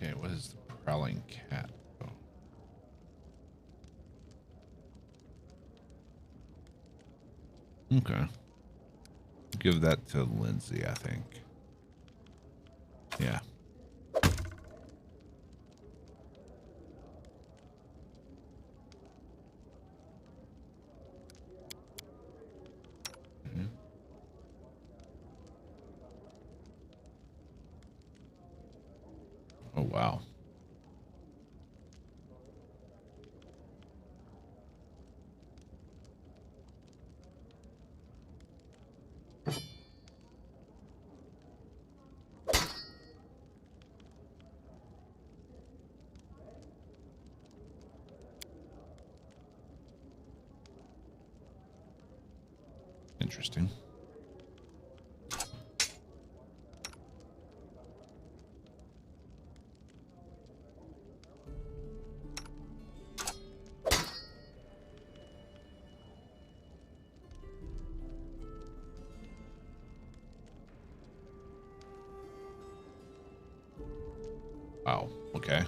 Okay, what is the prowling cat? Oh. Okay. Give that to Lindsay, I think. Yeah. Mhm. Oh, wow. Interesting. Wow. Okay.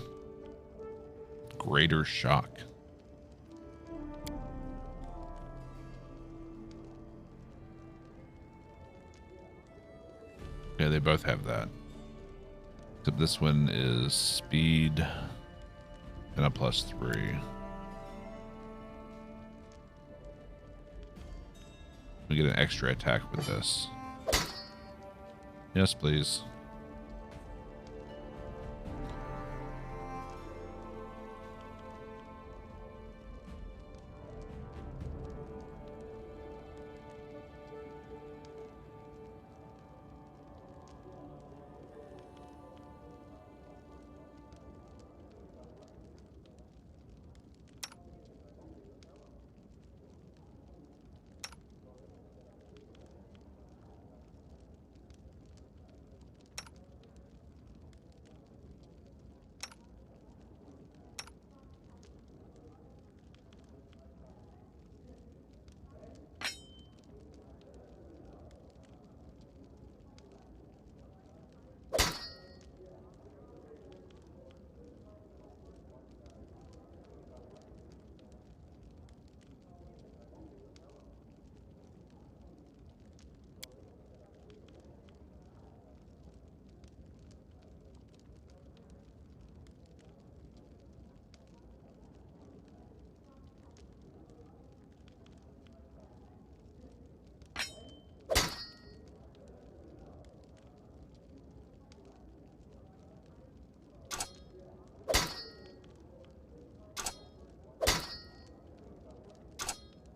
Greater shock. Yeah, they both have that. Except this one is speed and a +3. We get an extra attack with this. Yes, please.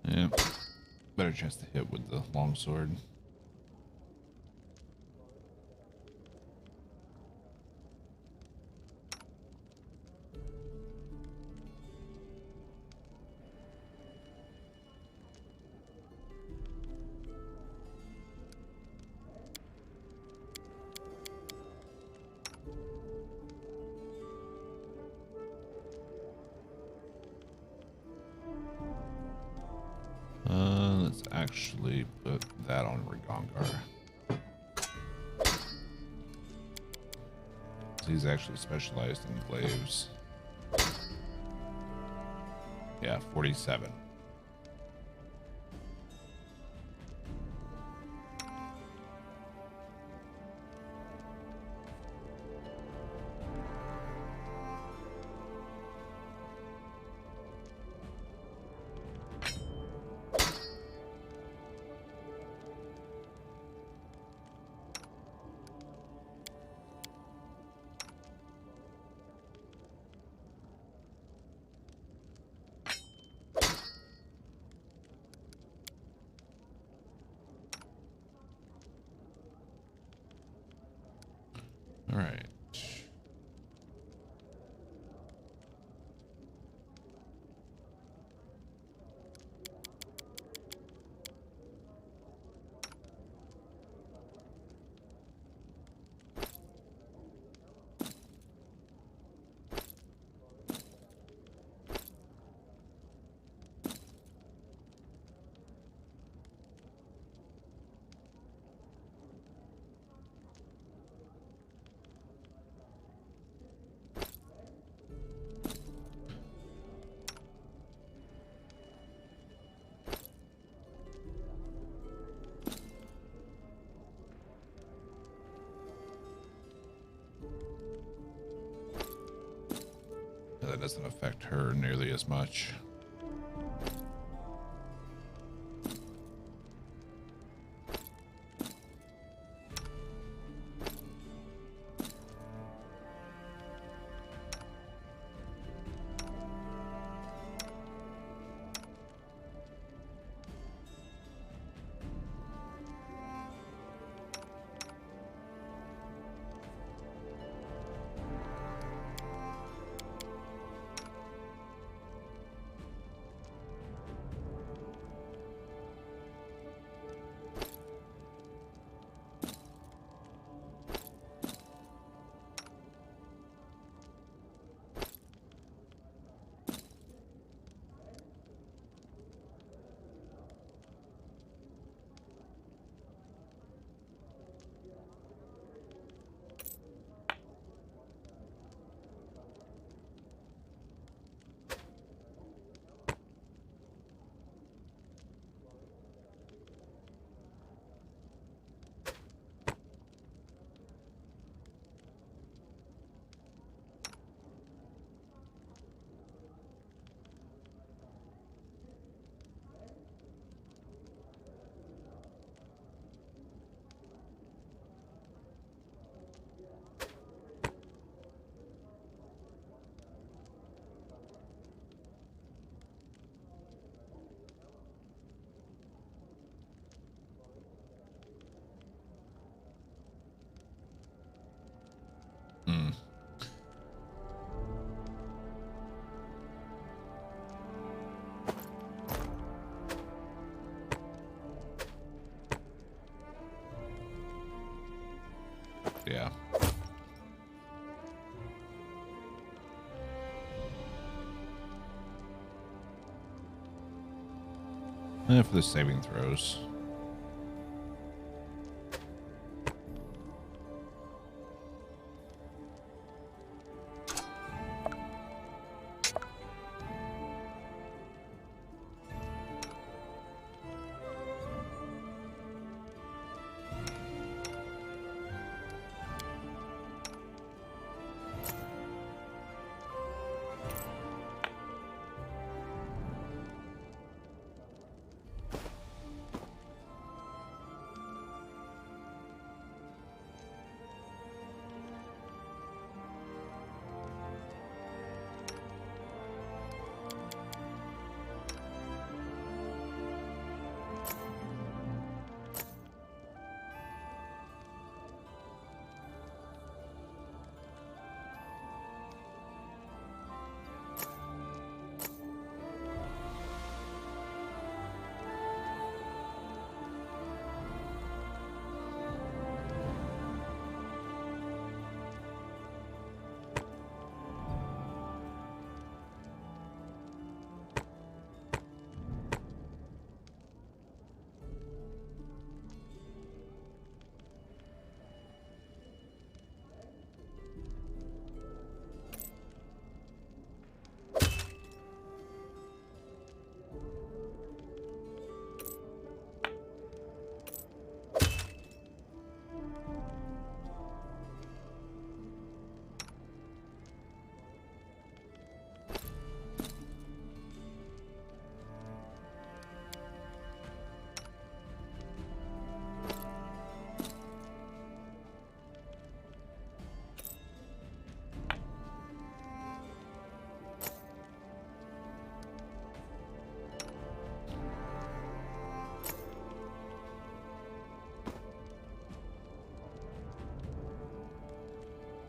Yeah. Better chance to hit with the longsword. Let's actually put that on Rigongar. He's actually specialized in glaives. Yeah, 47. All right. That doesn't affect her nearly as much. Hmm. Yeah. And for the saving throws.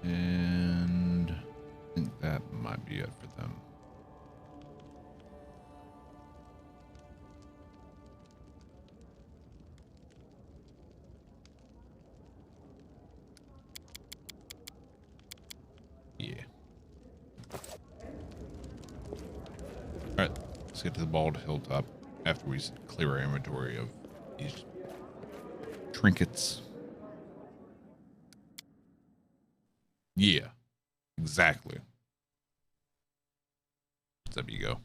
And I think that might be it for them. Yeah. All right, let's get to the bald hilltop after we clear our inventory of these trinkets. Yeah, exactly. So there you go.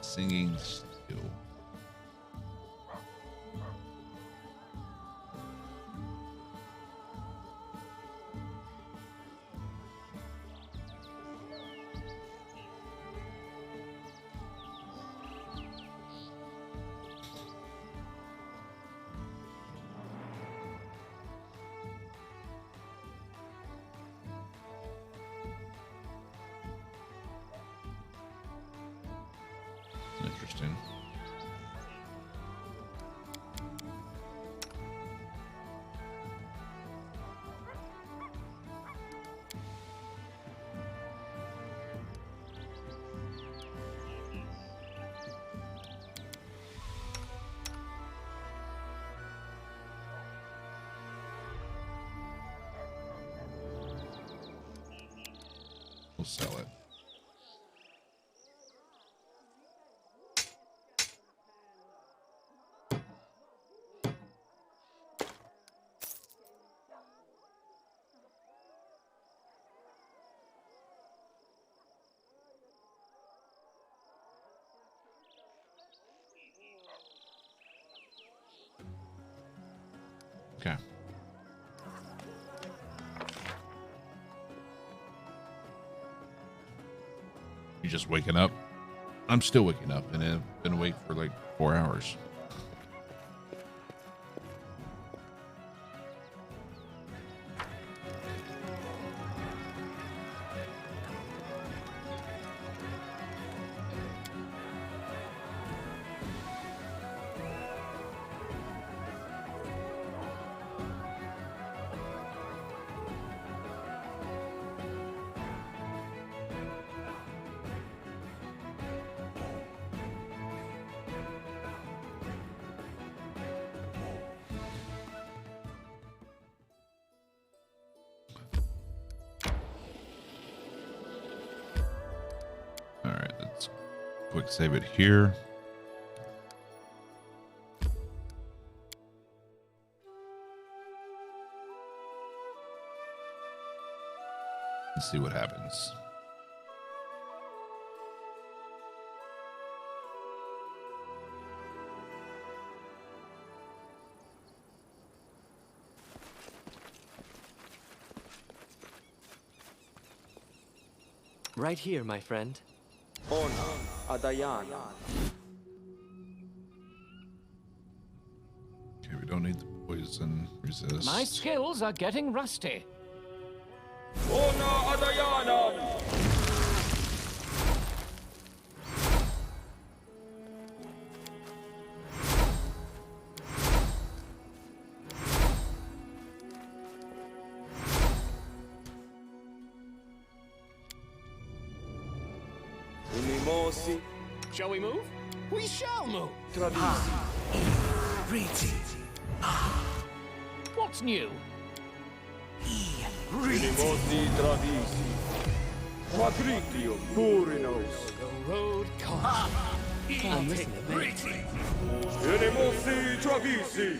singing still. Interesting. We'll sell it. Okay. You just waking up? I'm still waking up, and I've been awake for like 4 hours. All right, let's quick save it here. And see what happens. Right here, my friend. Ona, Adayana. Okay, we don't need the poison resist. My skills are getting rusty. Ona, Adayana. Unimosi. Shall we move? We shall move. Travisi. What's new? Unimosi, Travisi. Quadritio, Purinos. The road calls. I'm listening. Unimosi, Travisi.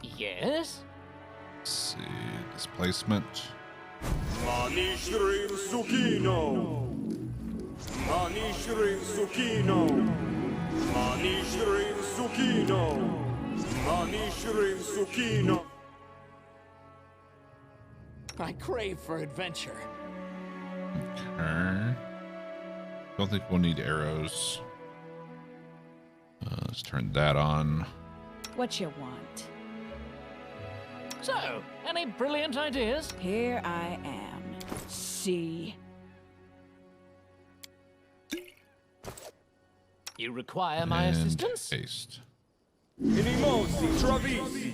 Yes? Let's see, displacement. Manishrin Sukino. Manishrin Sukino. Manishrin Sukino. Manishrin Sukino. I crave for adventure. Okay. Don't think we'll need arrows. Let's turn that on. What you want? So, any brilliant ideas? Here I am. See? You require my And assistance? haste. Unimosi, Travisi.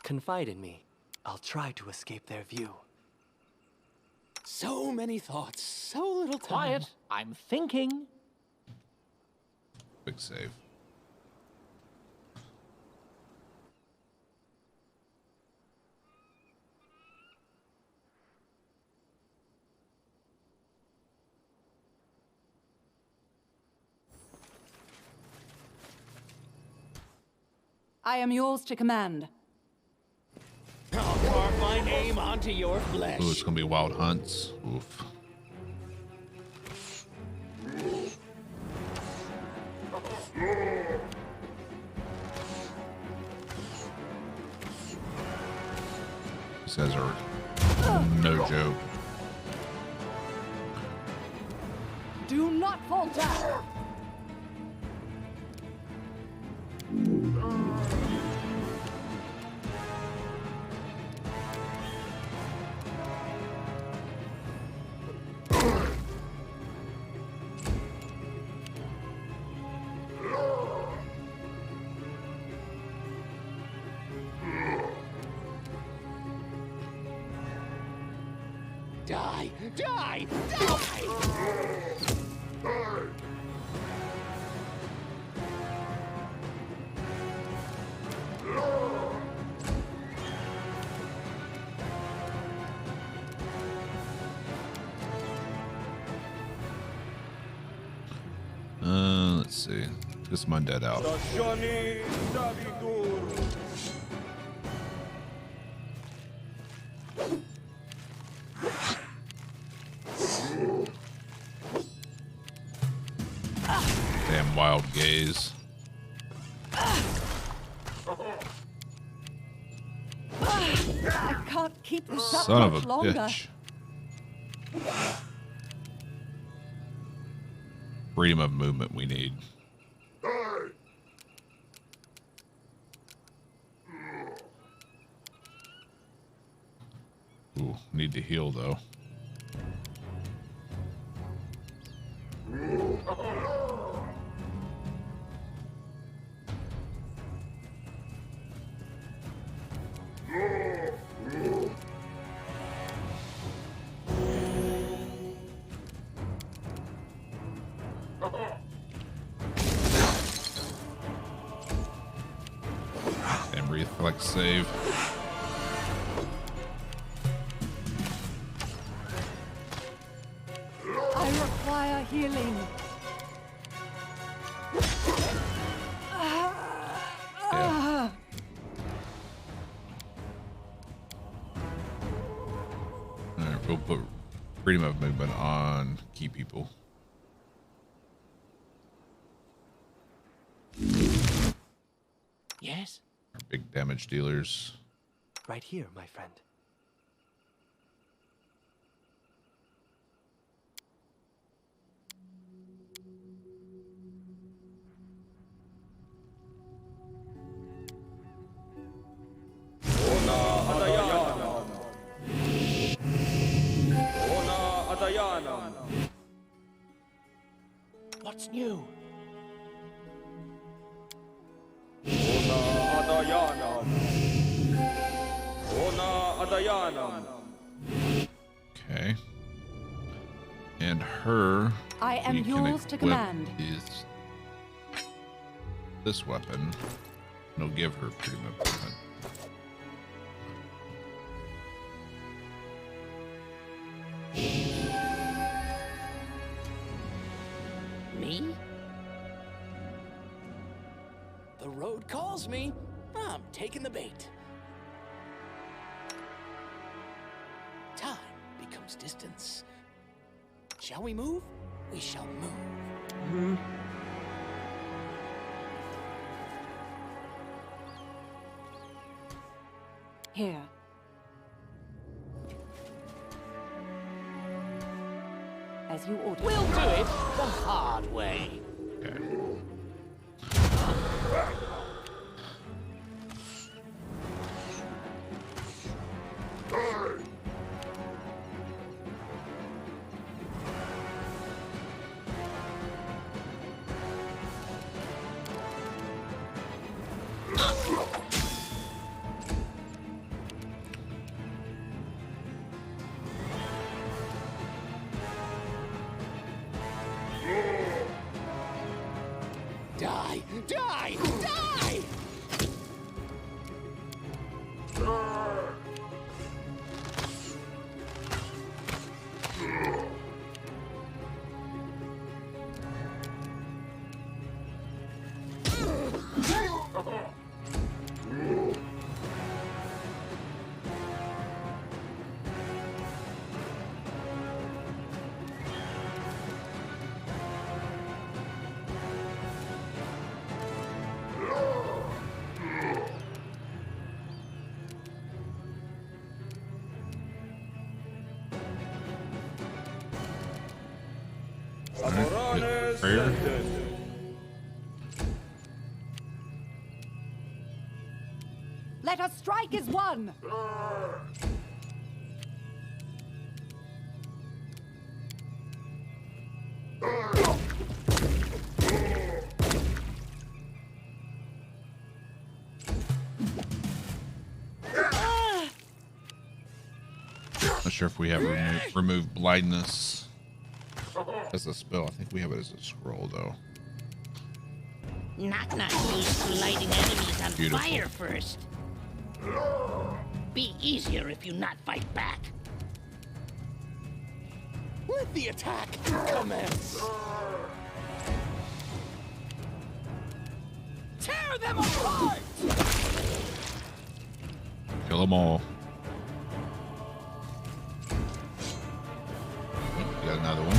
Confide in me. I'll try to escape their view. So many thoughts, so little time. Quiet. I'm thinking. Quick save. I am yours to command. I'll carve my name onto your flesh. Ooh, it's gonna be wild hunts. Oof. These guys are no joke. Do not falter! Die! Die! Die! Let's see. This my dead out. Stasioni Davidur. Damn wild gaze. I can't keep this up Son of much a longer. bitch. Freedom of movement we need. Ooh, need to heal though. And reflex save. I require healing. Yeah. Alright, we'll put freedom of movement on key people. Yes? Our big damage dealers. Right here, my friend. Ona Adayanam. Ona Adayanam. What's new? Ona Adayanam. Ona Adayanam. Okay. And her. I am we can yours to equip command. Is this weapon. And it'll give her freedom of movement. Me? The road calls me. I'm taking the bait. Time becomes distance. Shall we move? We shall move. Here. As you ordered. We'll do it the hard way. Okay. Die! Die! Die! prayer. Let us strike as one. Not sure if we have remove blindness as a spell. I think we have it as a scroll though. Knock knock used to lighting enemies on Beautiful. fire first. Be easier if you not fight back. Let the attack commence. Tear them apart! Kill them all. Got another one.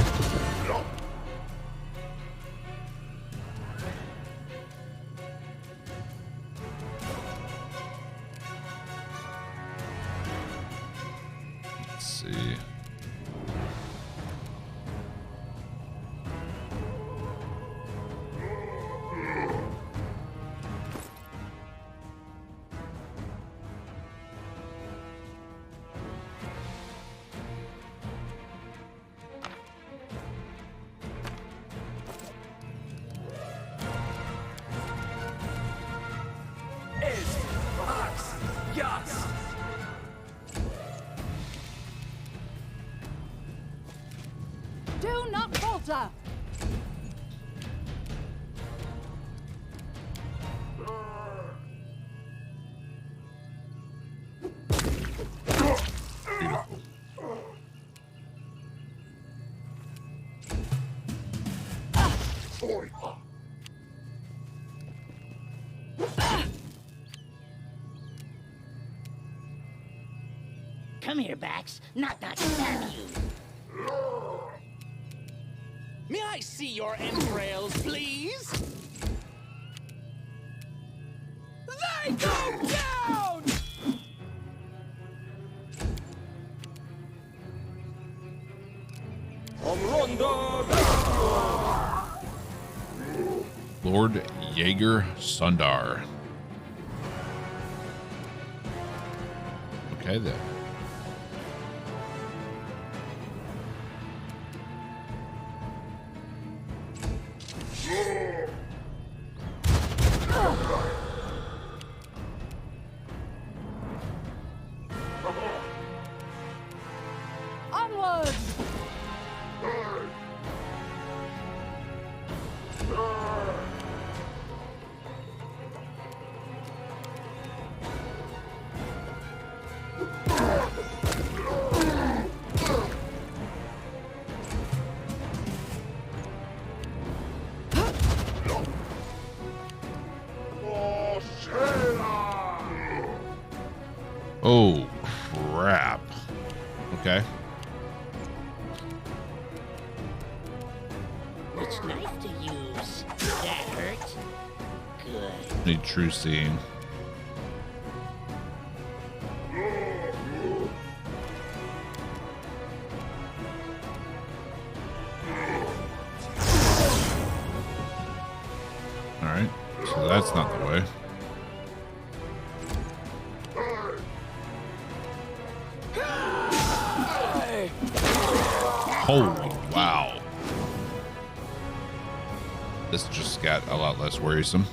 Let's see. Do not falter. Beautiful. Come here, Bax. Knock knock stab you. May I see your entrails, please? They go down! Lord Jaeger Sundar. Okay then. Onward. Oh crap. Okay. Which knife to use? That hurt? Good. Need true seeing. Alright. So that's not the way. Holy wow. This just got a lot less worrisome.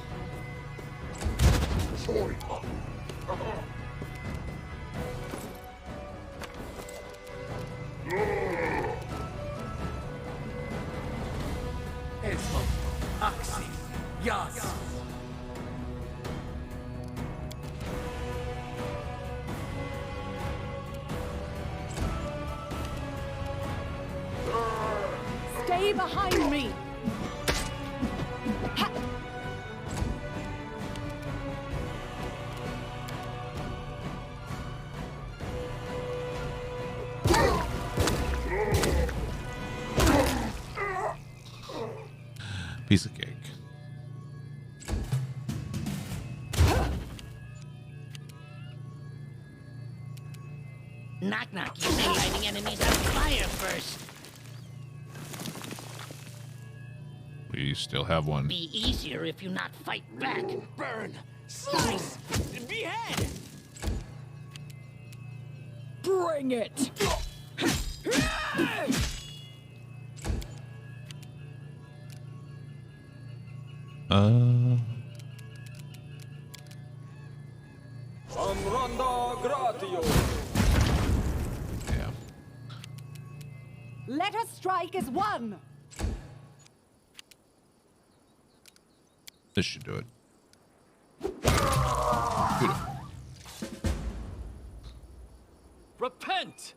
Stay behind me. Ha! Piece of cake. Knock knock, you say lighting enemies on fire first. You still have one. Be easier if you not fight back. Burn! Slice! Behead! Bring it! Amranda Gratio. Yeah. Let us strike as one! This should do it. Beautiful. Repent!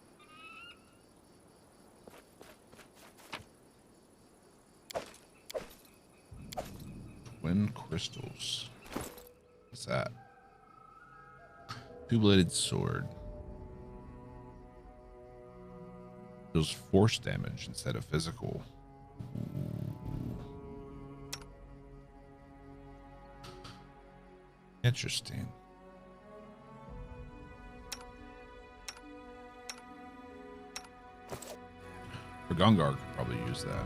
Twin crystals. What's that? Two-bladed sword. Deals force damage instead of physical. Interesting. Gungar could probably use that.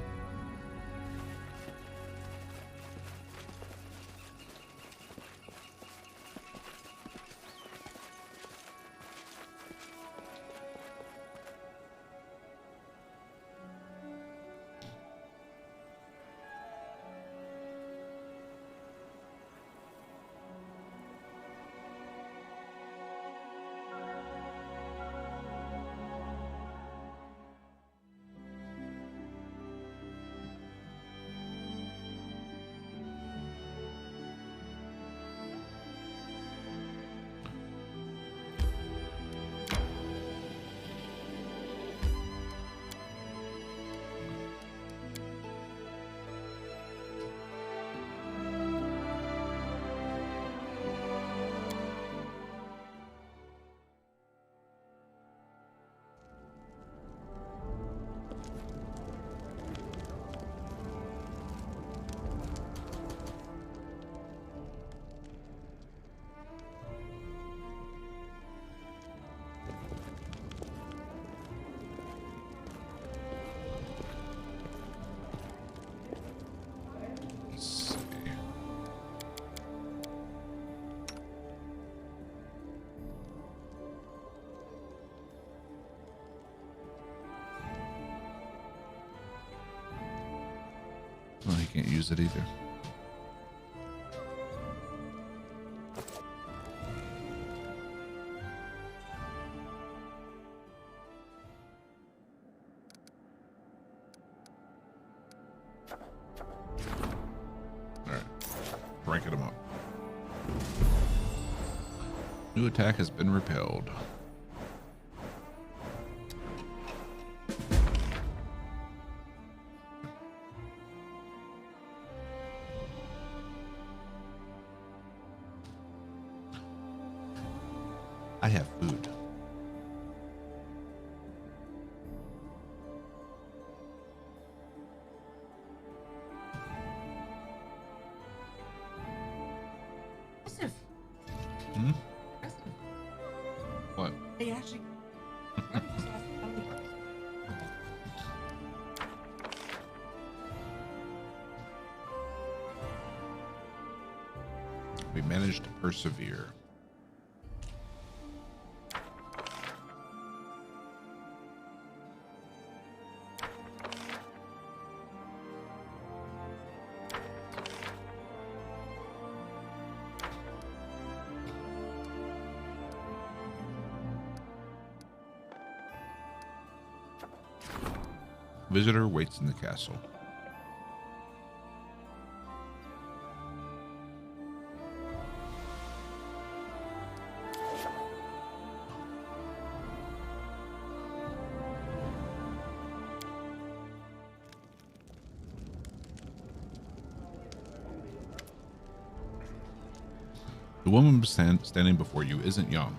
Well, he can't use it either. Alright. Ranking him up. New attack has been repelled. I have food. Impressive. Hmm? Impressive. What? They actually. We managed to persevere. Visitor waits in the castle. The woman standing before you isn't young.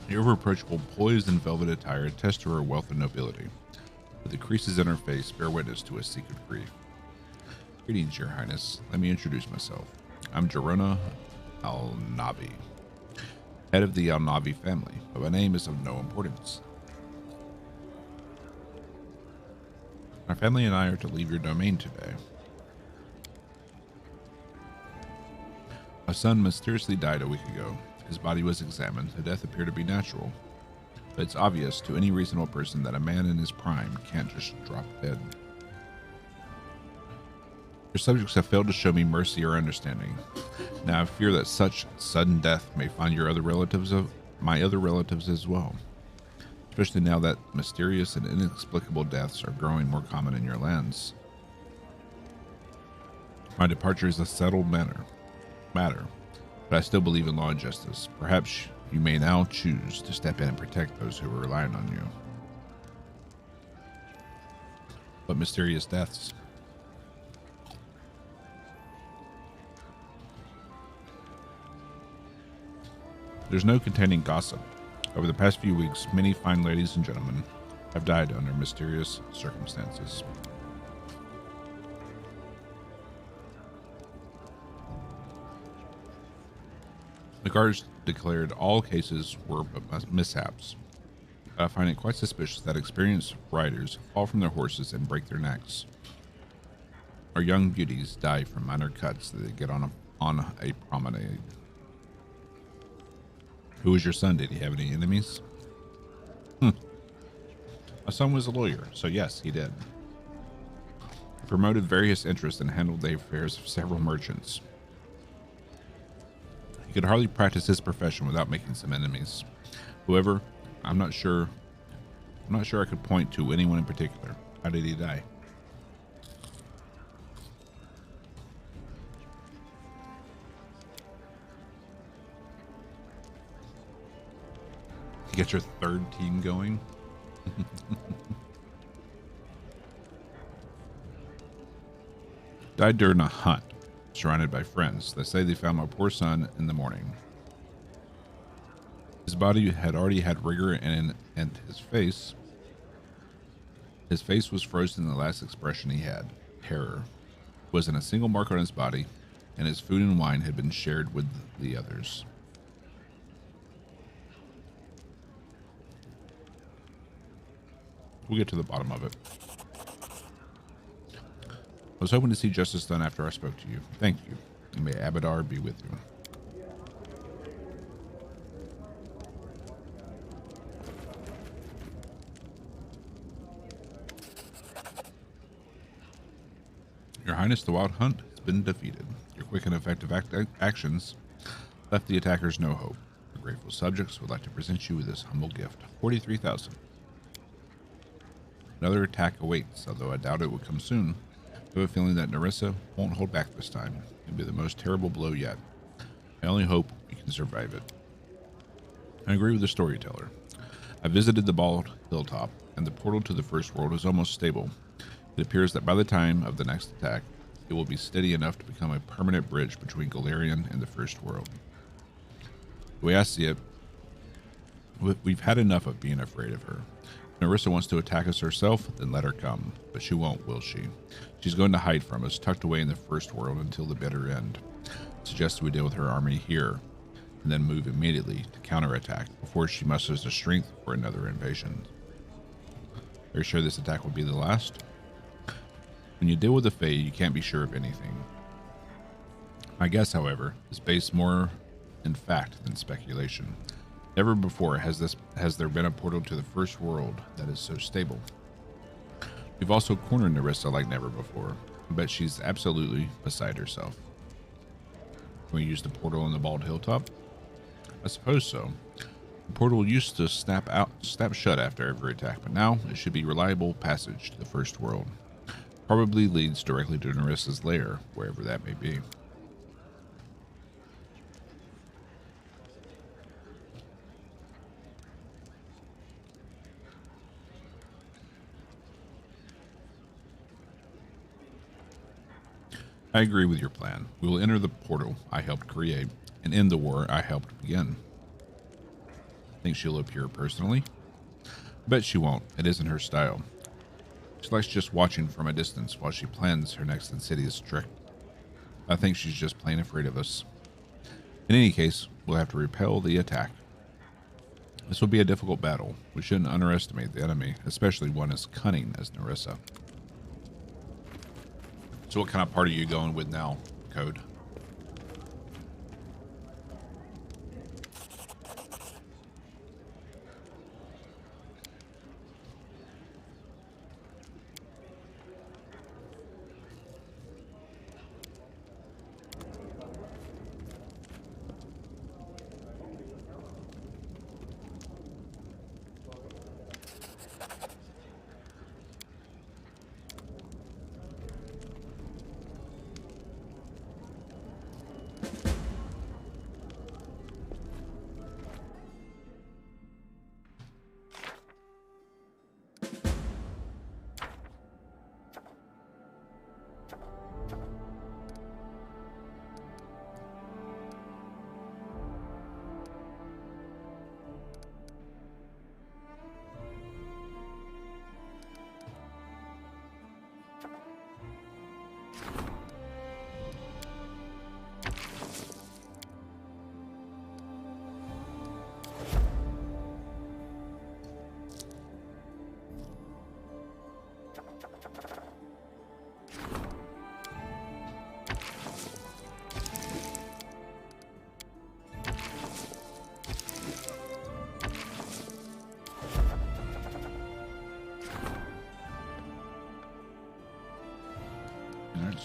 Your reproachable, poised in velvet attire attests to her wealth and nobility. But the creases in her face bear witness to a secret grief. Greetings, Your Highness. Let me introduce myself. I'm Jarona Al-Navi, head of the Al-Navi family, but my name is of no importance. My family and I are to leave your domain today. son mysteriously died a week ago. His body was examined. The death appeared to be natural. But it's obvious to any reasonable person that a man in his prime can't just drop dead. Your subjects have failed to show me mercy or understanding. Now I fear that such sudden death may find my other relatives as well. Especially now that mysterious and inexplicable deaths are growing more common in your lands. My departure is a settled matter, but I still believe in law and justice. Perhaps you may now choose to step in and protect those who are relying on you. But mysterious deaths. There's no containing gossip. Over the past few weeks, many fine ladies and gentlemen have died under mysterious circumstances. The guards declared all cases were mishaps. I find it quite suspicious that experienced riders fall from their horses and break their necks. Or young beauties die from minor cuts that they get on a promenade. Who was your son? Did he have any enemies? My son was a lawyer, so yes, he did. He promoted various interests and handled the affairs of several merchants. He could hardly practice his profession without making some enemies. However, I'm not sure I could point to anyone in particular. How did he die? Get your third team going. Died during a hunt, surrounded by friends. They say they found my poor son in the morning. His body had already had rigor, and his face was frozen in the last expression he had, terror. Wasn't a single mark on his body, and his food and wine had been shared with the others. We'll get to the bottom of it. I was hoping to see justice done after I spoke to you. Thank you, and may Abadar be with you. Your Highness, the Wild Hunt has been defeated. Your quick and effective actions left the attackers no hope. Your grateful subjects would like to present you with this humble gift. 43,000. Another attack awaits, although I doubt it will come soon. I have a feeling that Nerissa won't hold back this time. It'll be the most terrible blow yet. I only hope we can survive it. I agree with the storyteller. I visited the bald hilltop, and the portal to the first world is almost stable. It appears that by the time of the next attack, it will be steady enough to become a permanent bridge between Galarian and the first world. The way I see it, we've had enough of being afraid of her. If Nerissa wants to attack us herself, then let her come. But she won't, will she? She's going to hide from us, tucked away in the first world until the bitter end. I suggest we deal with her army here, and then move immediately to counterattack before she musters the strength for another invasion. Are you sure this attack will be the last? When you deal with the Fae, you can't be sure of anything. My guess, however, is based more in fact than speculation. Never before has there been a portal to the first world that is so stable. We've also cornered Nerissa like never before. I bet she's absolutely beside herself. Can we use the portal on the bald hilltop? I suppose so. The portal used to snap shut after every attack, but now it should be reliable passage to the first world. Probably leads directly to Nerissa's lair, wherever that may be. I agree with your plan. We will enter the portal I helped create and end the war I helped begin. Think she'll appear personally? Bet she won't. It isn't her style. She likes just watching from a distance while she plans her next insidious trick. I think she's just plain afraid of us. In any case, we'll have to repel the attack. This will be a difficult battle. We shouldn't underestimate the enemy, especially one as cunning as Nerissa. So what kind of party are you going with now, Code?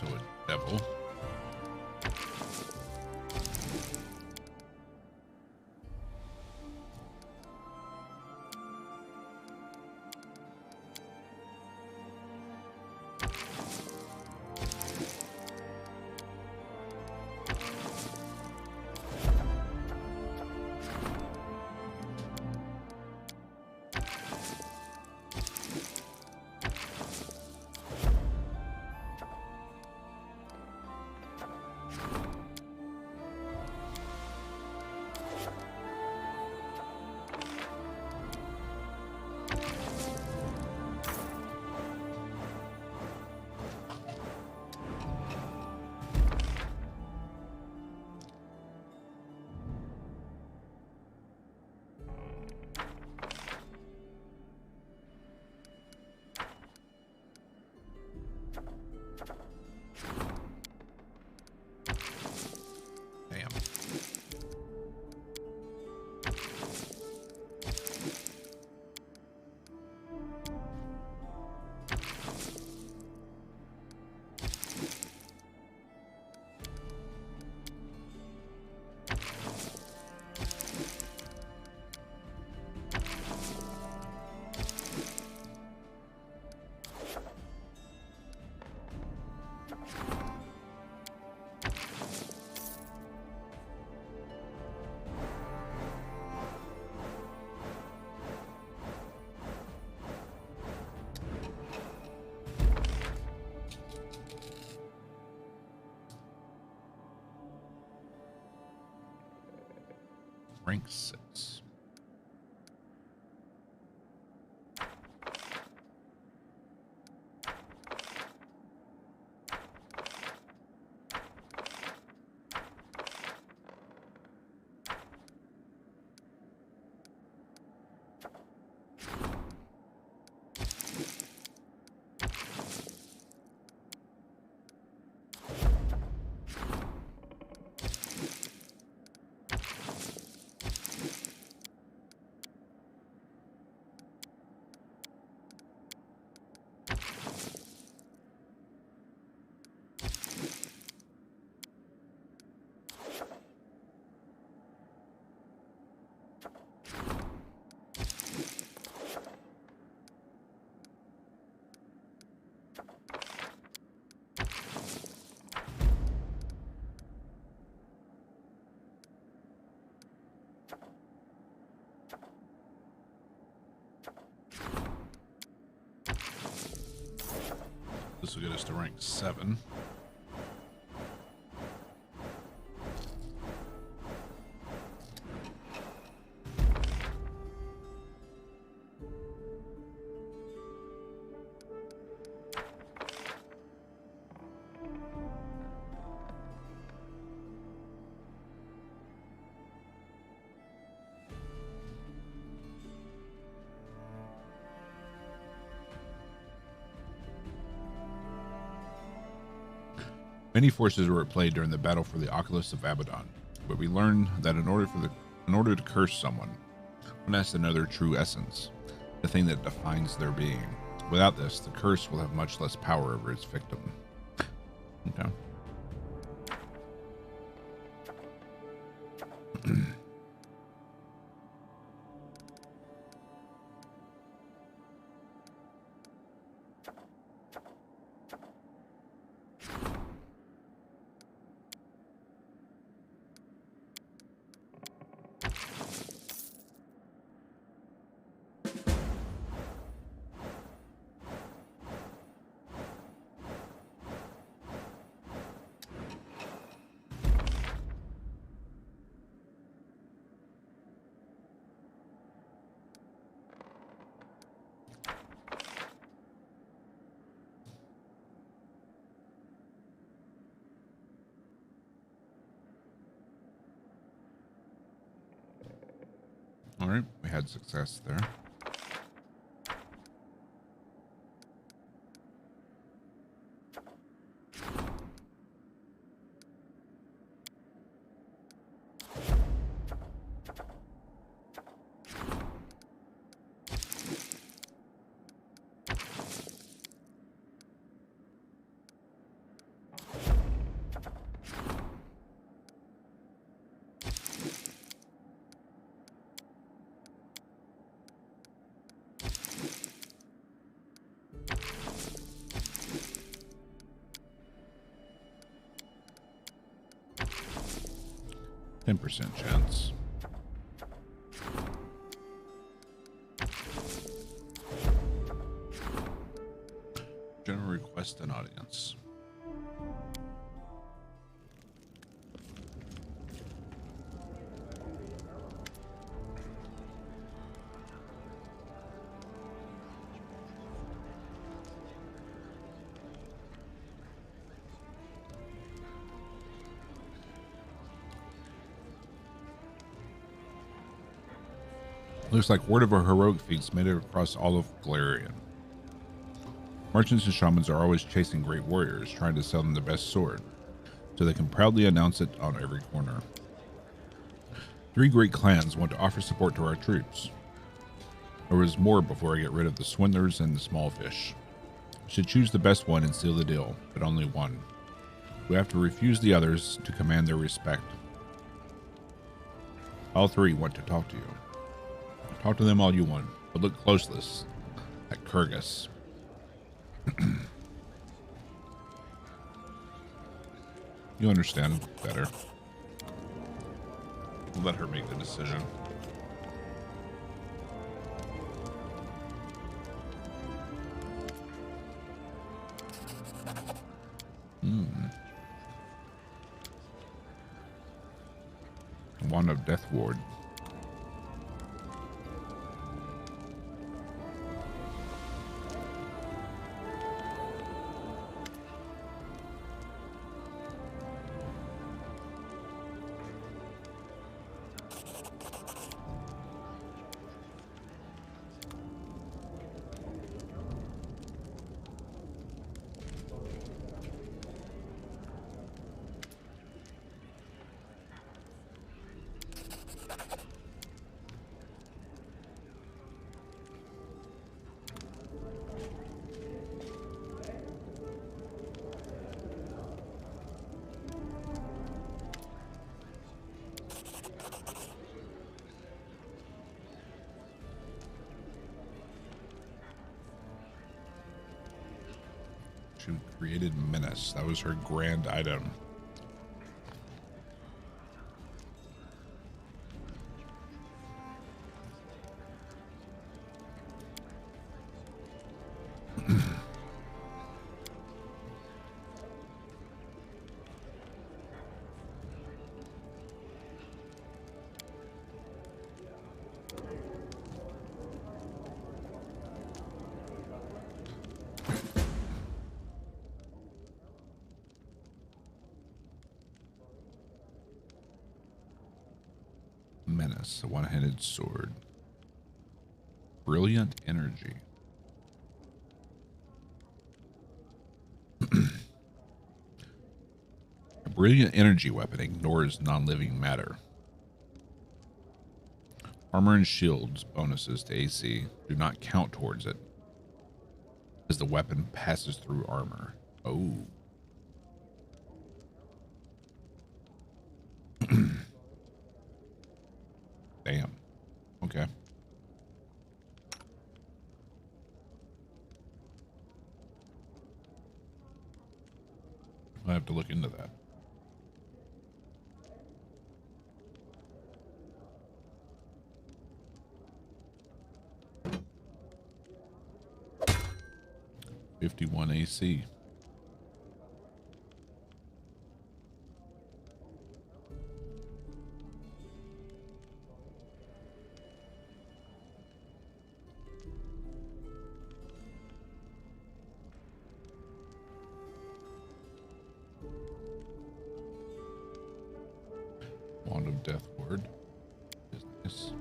also a devil. Damn. Rank 6. This will get us to rank 7. Many forces were at play during the battle for the Oculus of Abaddon, but we learned that in order to curse someone, one has to know their true essence, the thing that defines their being. Without this, the curse will have much less power over its victim. Okay. All right, we had success there. 10% chance. General request an audience. Looks like word of our heroic feats made it across all of Galarian. Merchants and shamans are always chasing great warriors, trying to sell them the best sword, so they can proudly announce it on every corner. 3 great clans want to offer support to our troops. There is more before I get rid of the swindlers and the small fish. Should choose the best one and seal the deal, but only one. We have to refuse the others to command their respect. All 3 want to talk to you. Talk to them all you want, but look closeless at Kyrgyz. You understand better. We'll let her make the decision. Wand of Death Ward. She created Menace. That was her grand item. Menace, a one-handed sword. Brilliant energy. A brilliant energy weapon ignores non-living matter. Armor and shields bonuses to AC do not count towards it, as the weapon passes through armor. Oh. Damn. Okay. I have to look into that. .51 AC. Wand of Death Ward. Business.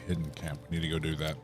hidden camp. We need to go do that.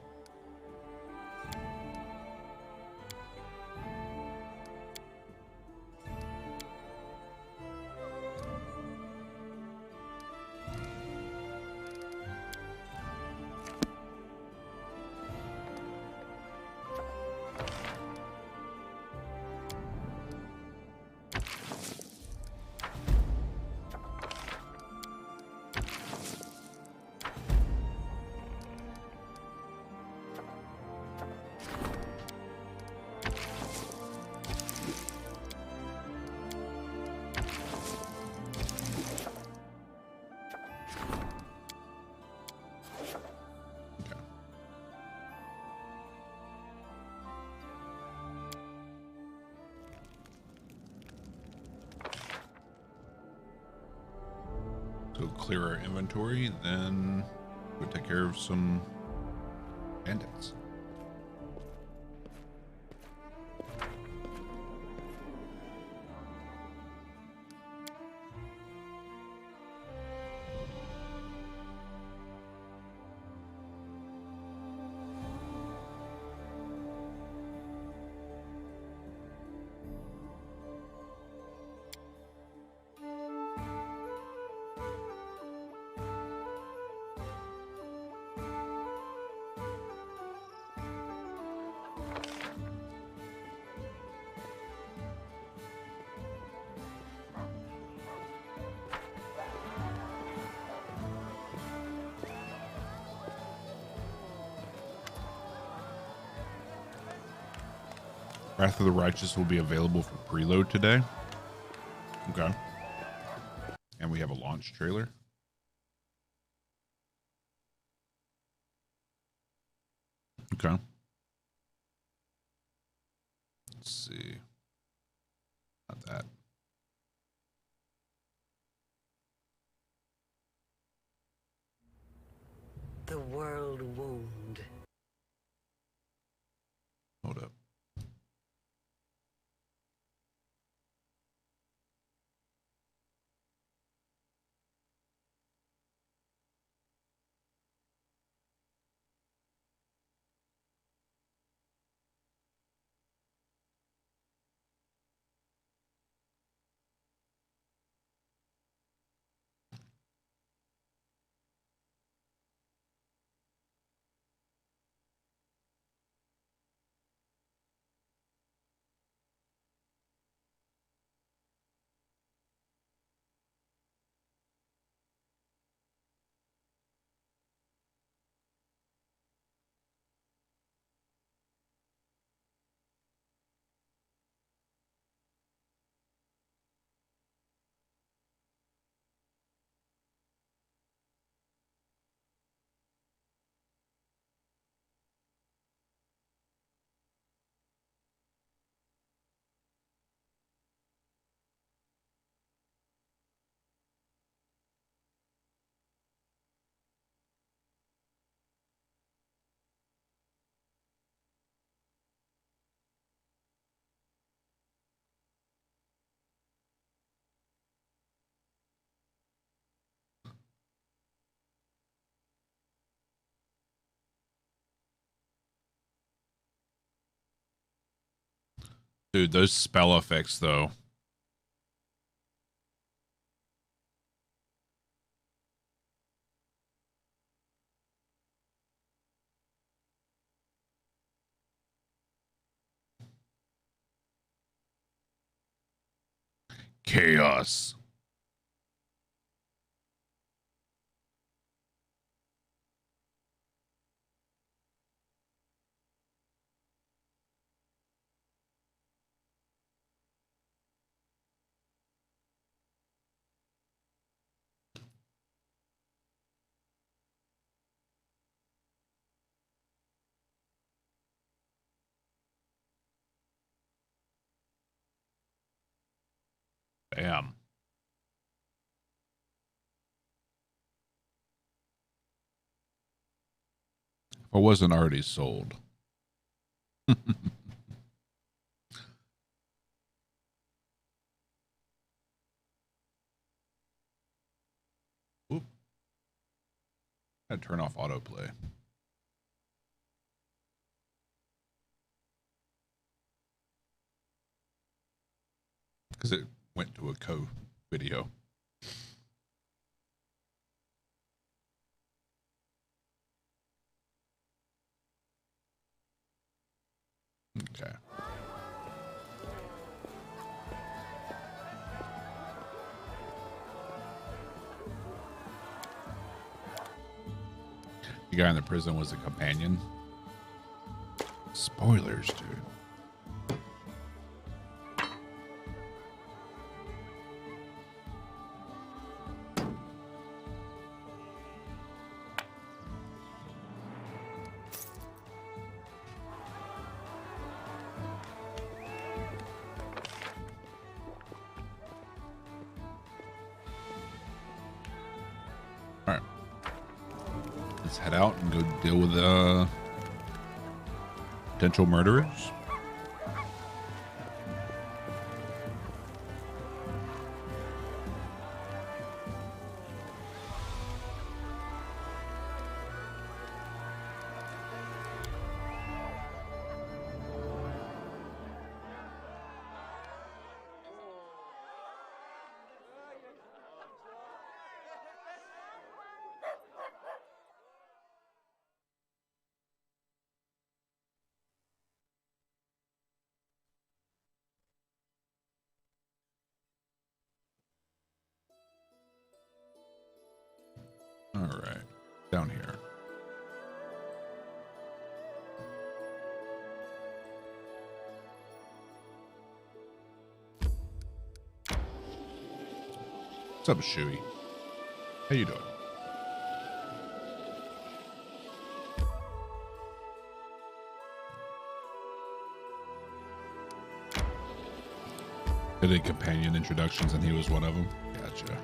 So clear our inventory, then we'll take care of some bandits. Wrath of the Righteous will be available for preload today. Okay. And we have a launch trailer. Okay. Let's see. Not that. The world wound. Hold up. Dude, those spell effects, though. Chaos. Damn. If I wasn't already sold. Whoop. I turn off autoplay. Because it went to a video. Okay. The guy in the prison was a companion. Spoilers, dude. All right. Let's head out and go deal with potential murderers. All right, down here. What's up, Shuey? How you doing? I did companion introductions and he was one of them. Gotcha.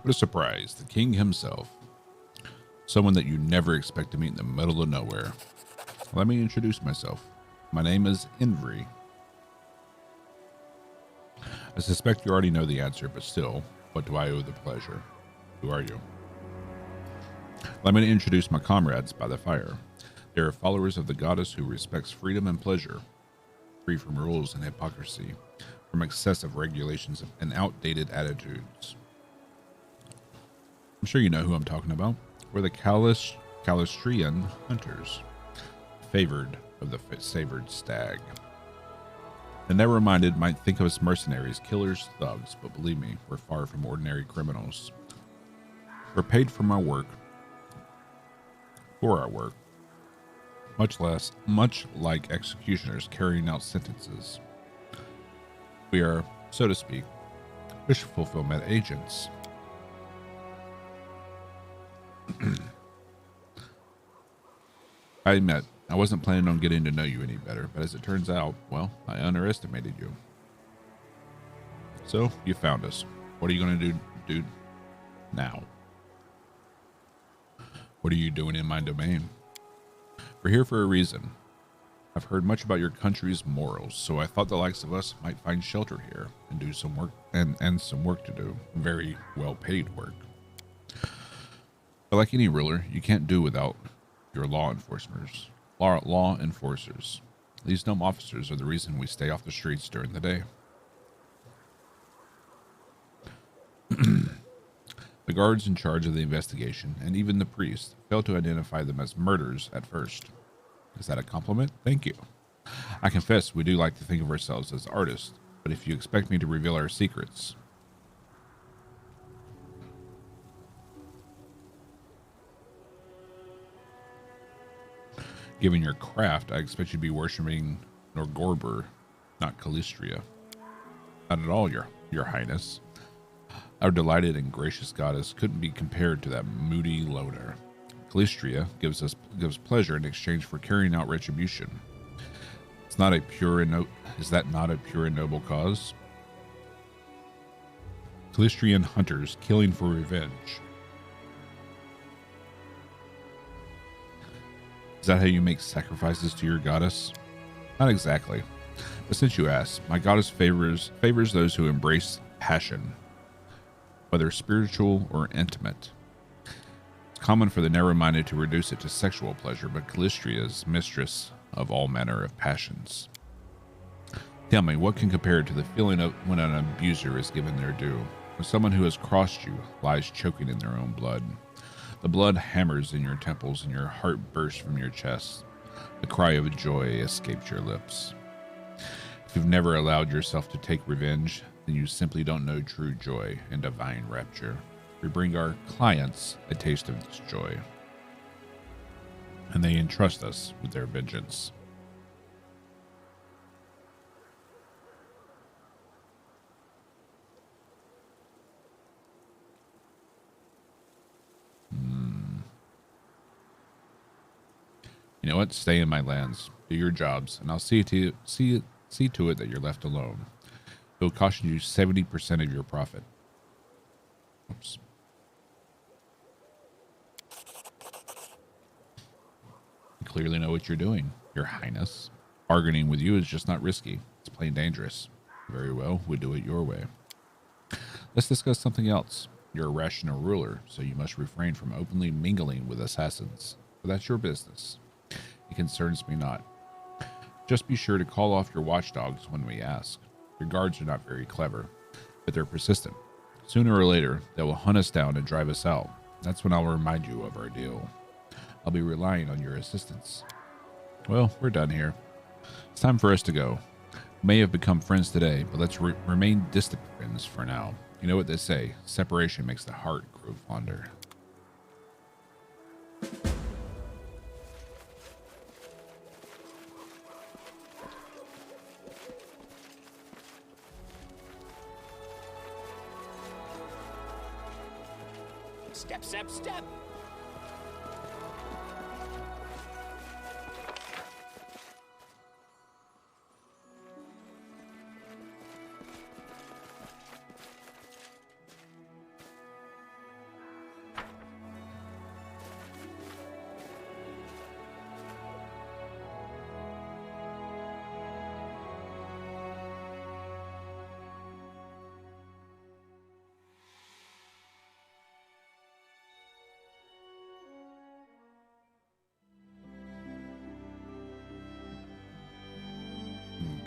What a surprise. The king himself. Someone that you never expect to meet in the middle of nowhere. Let me introduce myself. My name is Envry. I suspect you already know the answer, but still, what do I owe the pleasure? Who are you? Let me introduce my comrades by the fire. They are followers of the goddess who respects freedom and pleasure, free from rules and hypocrisy, from excessive regulations and outdated attitudes. I'm sure you know who I'm talking about. We're the Calistrian hunters, favored of the savored stag. The narrow-minded might think of us mercenaries, killers, thugs, but believe me, we're far from ordinary criminals. We're paid for our work, much like executioners carrying out sentences. We are, so to speak, wish fulfillment agents. I wasn't planning on getting to know you any better, but as it turns out, well, I underestimated you. So, you found us. What are you going to do now? What are you doing in my domain? We're here for a reason. I've heard much about your country's morals, so I thought the likes of us might find shelter here and do some work and some work to do. Very well-paid work. But like any ruler, you can't do without your law enforcers. These gnome officers are the reason we stay off the streets during the day. The guards in charge of the investigation, and even the priest, failed to identify them as murderers at first. Is that a compliment? Thank you. I confess we do like to think of ourselves as artists, but if you expect me to reveal our secrets... Given your craft, I expect you to be worshipping Norgorber, not Calistria. Not at all, your highness. Our delighted and gracious goddess couldn't be compared to that moody loner. Calistria gives pleasure in exchange for carrying out retribution. Is that not a pure and noble cause? Calistrian hunters killing for revenge. Is that how you make sacrifices to your goddess? Not exactly. But since you ask, my goddess favors those who embrace passion, whether spiritual or intimate. It's common for the narrow-minded to reduce it to sexual pleasure, but Calistria is mistress of all manner of passions. Tell me, what can compare to the feeling of when an abuser is given their due? When someone who has crossed you lies choking in their own blood. The blood hammers in your temples and your heart bursts from your chest. The cry of joy escapes your lips. If you've never allowed yourself to take revenge, then you simply don't know true joy and divine rapture. We bring our clients a taste of this joy, and they entrust us with their vengeance. You know what? Stay in my lands. Do your jobs, and I'll see to it that you're left alone. It will cost you 70% of your profit. Oops. You clearly know what you're doing, Your Highness. Bargaining with you is just not risky. It's plain dangerous. Very well, we'll do it your way. Let's discuss something else. You're a rational ruler, so you must refrain from openly mingling with assassins. But that's your business. It concerns me not. Just be sure to call off your watchdogs when we ask. Your guards are not very clever, but they're persistent. Sooner or later, they will hunt us down and drive us out. That's when I'll remind you of our deal. I'll be relying on your assistance. Well, we're done here. It's time for us to go. We may have become friends today, but let's remain distant friends for now. You know what they say, separation makes the heart grow fonder. Step, step, step.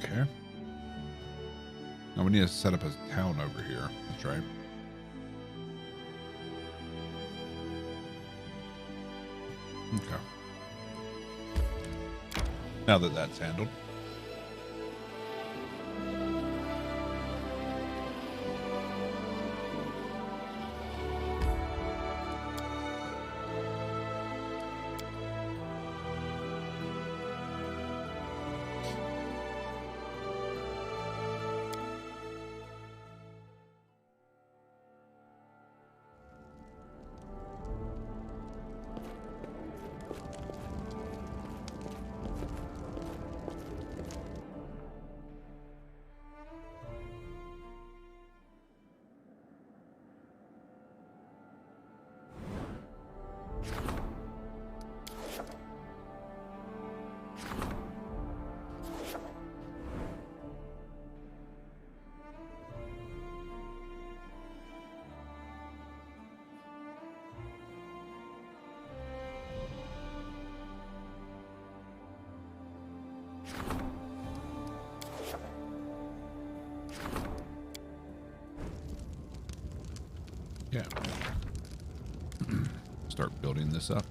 Okay. Now we need to set up a town over here. That's right. Okay. Now that that's handled. Yeah. Start building this up.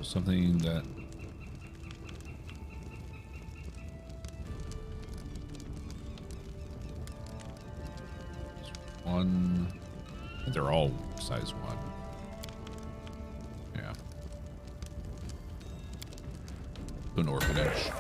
something that one. I think they're all size 1. Yeah. To an orphanage.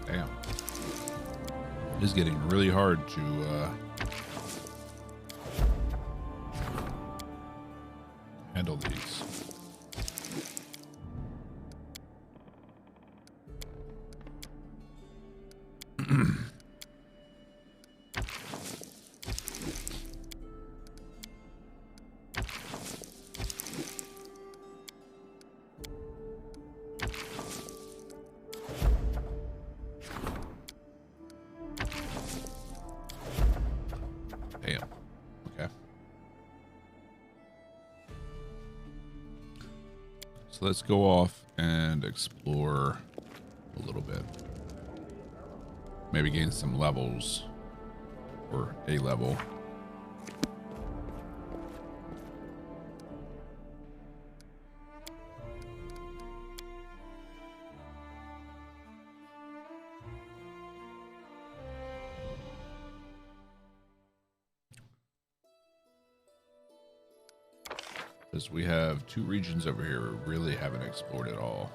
Damn. It is getting really hard to handle these. Damn. Okay. So let's go off and explore a little bit. Maybe gain some levels or a level. Because we have 2 regions over here we really haven't explored at all.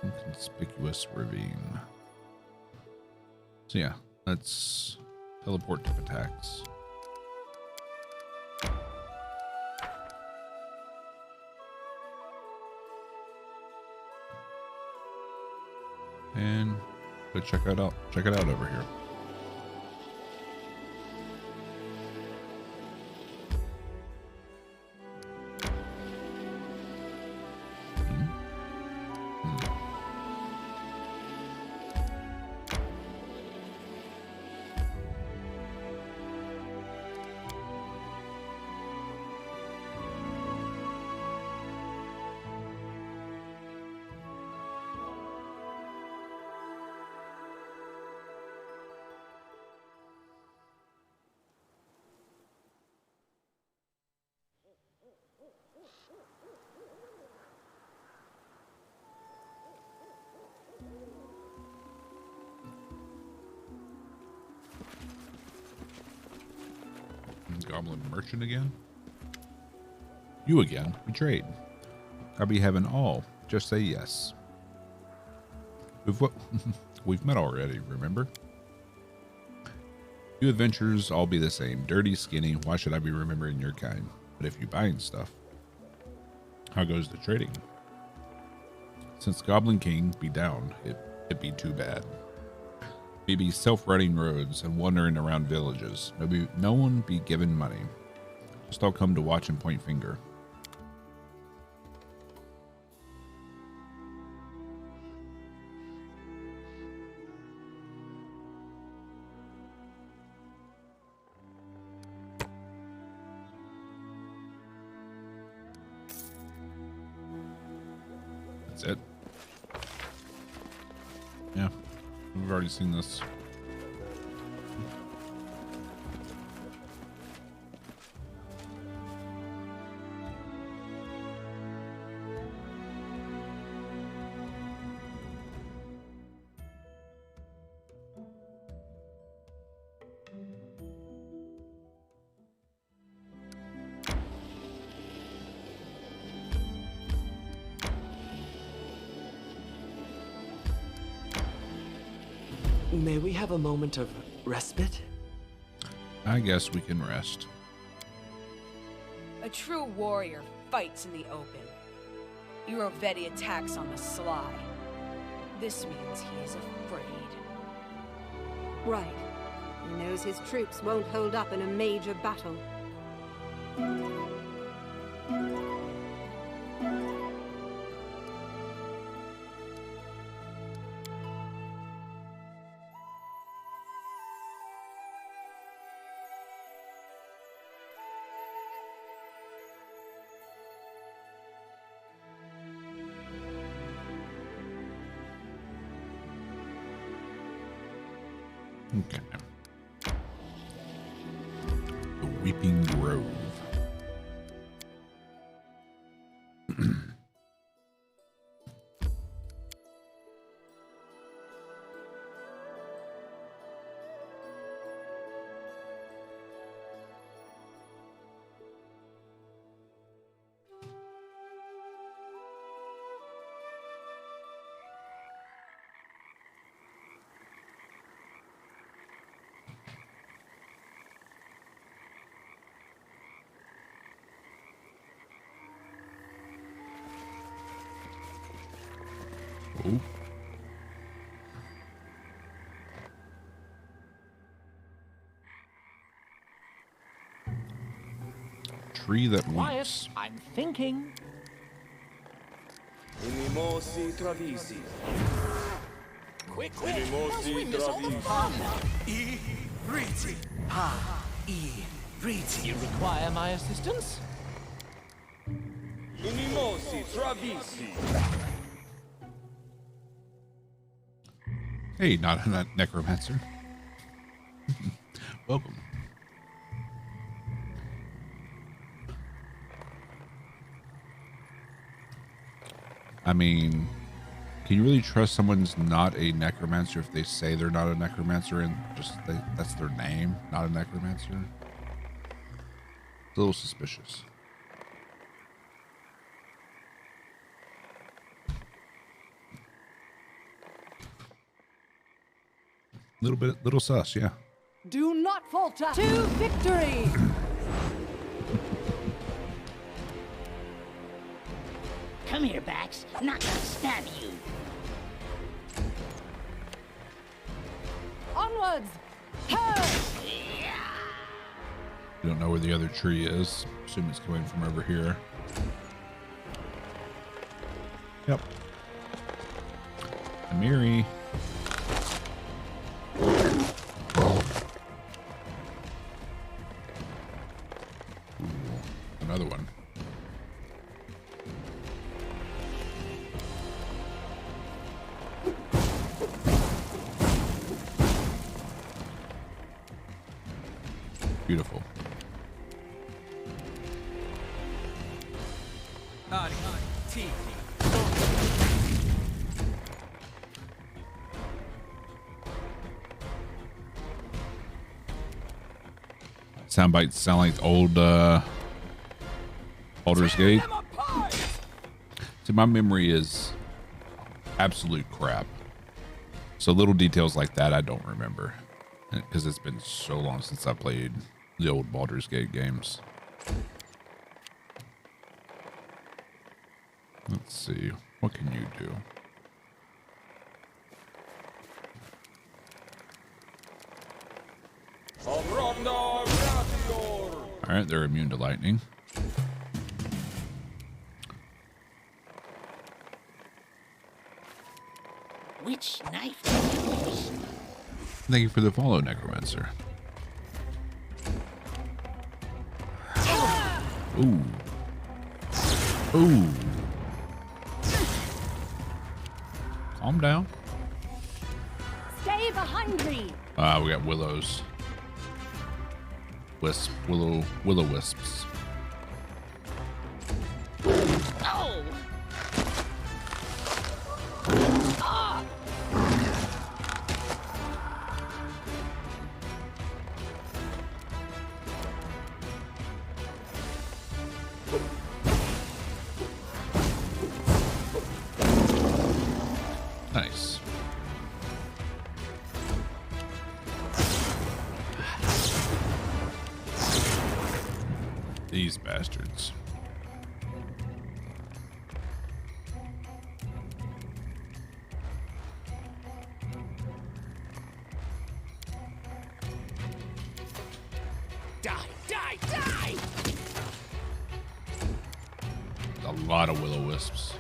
Inconspicuous ravine. So yeah, let's teleport to attacks. And go check it out. Check it out over here. Goblin merchant again? You again? We trade. I'll be having all. Just say yes. We've met already, remember? You adventurers all be the same. Dirty, skinny. Why should I be remembering your kind? But if you buying stuff, how goes the trading? Since Goblin King be down, it be too bad. We be self-running roads and wandering around villages. No one be given money. Just all come to watch and point finger. That's it. Yeah, we've already seen this. May we have a moment of respite? I guess we can rest. A true warrior fights in the open. Eurovedi attacks on the sly. This means he is afraid. Right. He knows his troops won't hold up in a major battle. Okay. The Weeping Grove. Oh. Tree that Quiet. weeps. I'm thinking. Inimosi travisi. Quick, Inimosi travisi. You require my assistance? Inimosi travisi. Hey, not a necromancer. Welcome. I mean, can you really trust someone's not a necromancer if they say they're not a necromancer and just that's their name, not a necromancer? It's a little suspicious. Little sus, yeah. Do not falter to victory! Come here, Bax. Not gonna stab you. Onwards! Ho! You don't know where the other tree is. Assume it's coming from over here. Yep. Amiri. Another one. Beautiful. Sound bites sound like old Baldur's Gate. So my memory is absolute crap. So little details like that I don't remember because it's been so long since I played the old Baldur's Gate games. Let's see. What can you do? All right, they're immune to lightning. Which knife do you use? Thank you for the follow, Necromancer. Ooh. Ooh. Calm down. Stay behind me. We got willows. Willow wisps. Oh! Nice. These bastards. Die! A lot of will-o-wisps.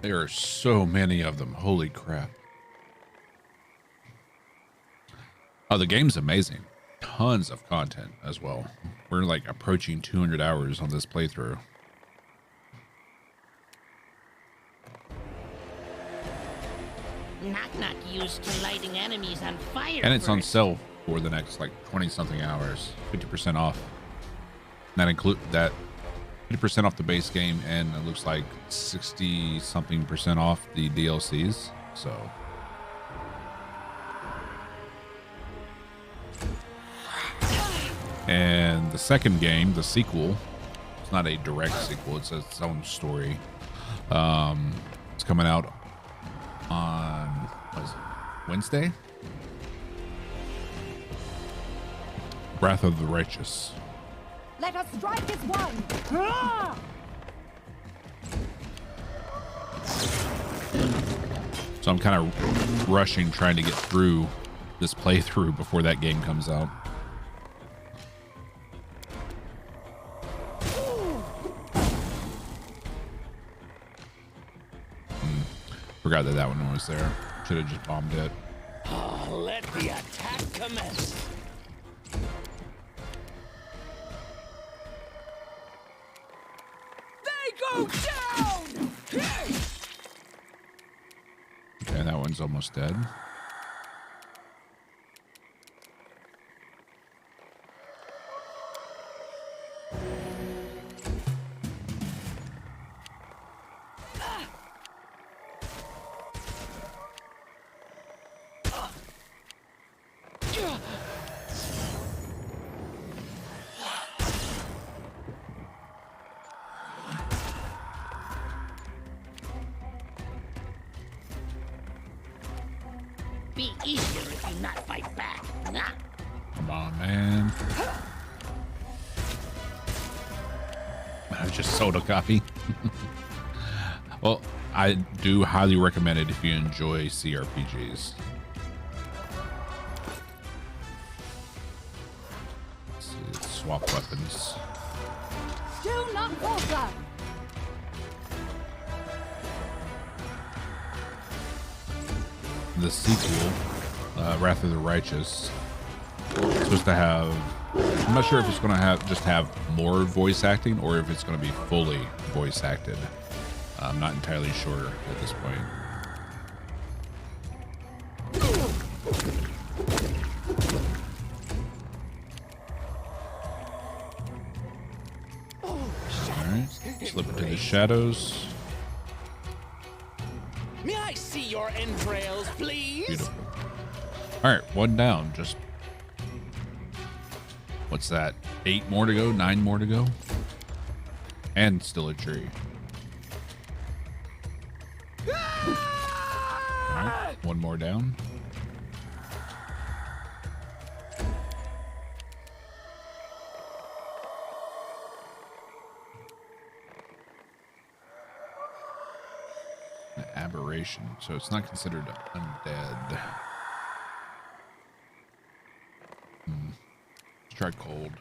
There are so many of them. Holy crap. Oh, the game's amazing. Tons of content as well. We're like approaching 200 hours on this playthrough. Not used to lighting enemies on fire. And it's on first. sale for the next like 20 something hours. 50% off. That include that 50% off the base game, and it looks like 60 something percent off the DLCs. So and the second game, the sequel, it's not a direct sequel, it's its own story. It's coming out on what is it, Wednesday? Wrath of the Righteous. Let us strike as one. So I'm kind of rushing, trying to get through this playthrough before that game comes out. Forgot that one was there. Should have just bombed it. Oh, let the attack commence. They go down! Okay, that one's almost dead. Be easier if you not fight back. Nah. Come on, man. I just sold a copy. Well, I do highly recommend it if you enjoy CRPGs. Let's see, let's swap weapons. Do not falter. The sequel, Wrath of the Righteous, it's supposed to have, I'm not sure if it's going to have just have more voice acting or if it's going to be fully voice acted. I'm not entirely sure at this point. Alright, slip into the shadows. May I see your entrails, please? Beautiful. Alright, one down. Just, what's that? 8 more to go? 9 more to go? And still a tree. Alright, one more down. aberration, so it's not considered undead. Let's try cold.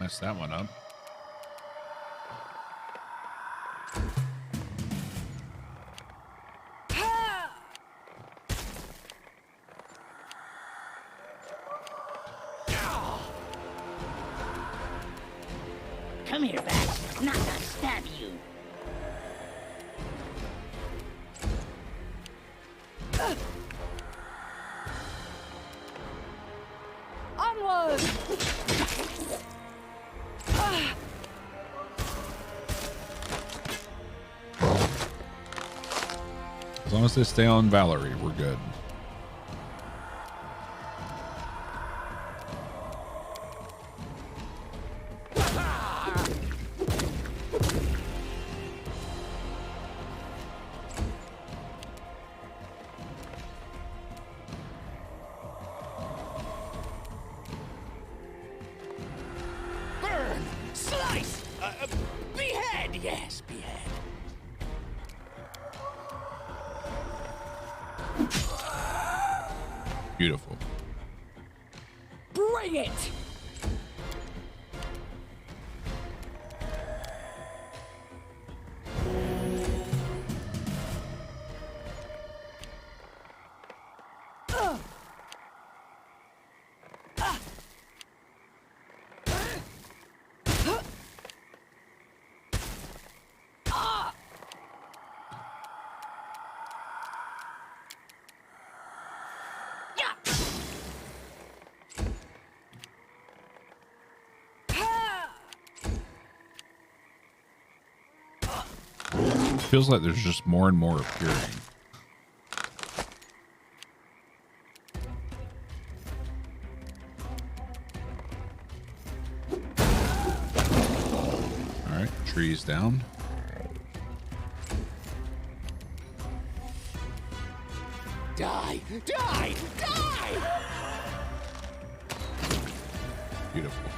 Messed that one up. Come here, Bat. Not to stab you. Onward! As long as they stay on Valerie, we're good. Burn! Slice! Behead! Yes, behead. Beautiful. Bring it! Feels like there's just more and more appearing. All right, trees down. Die! Die! Die! Beautiful.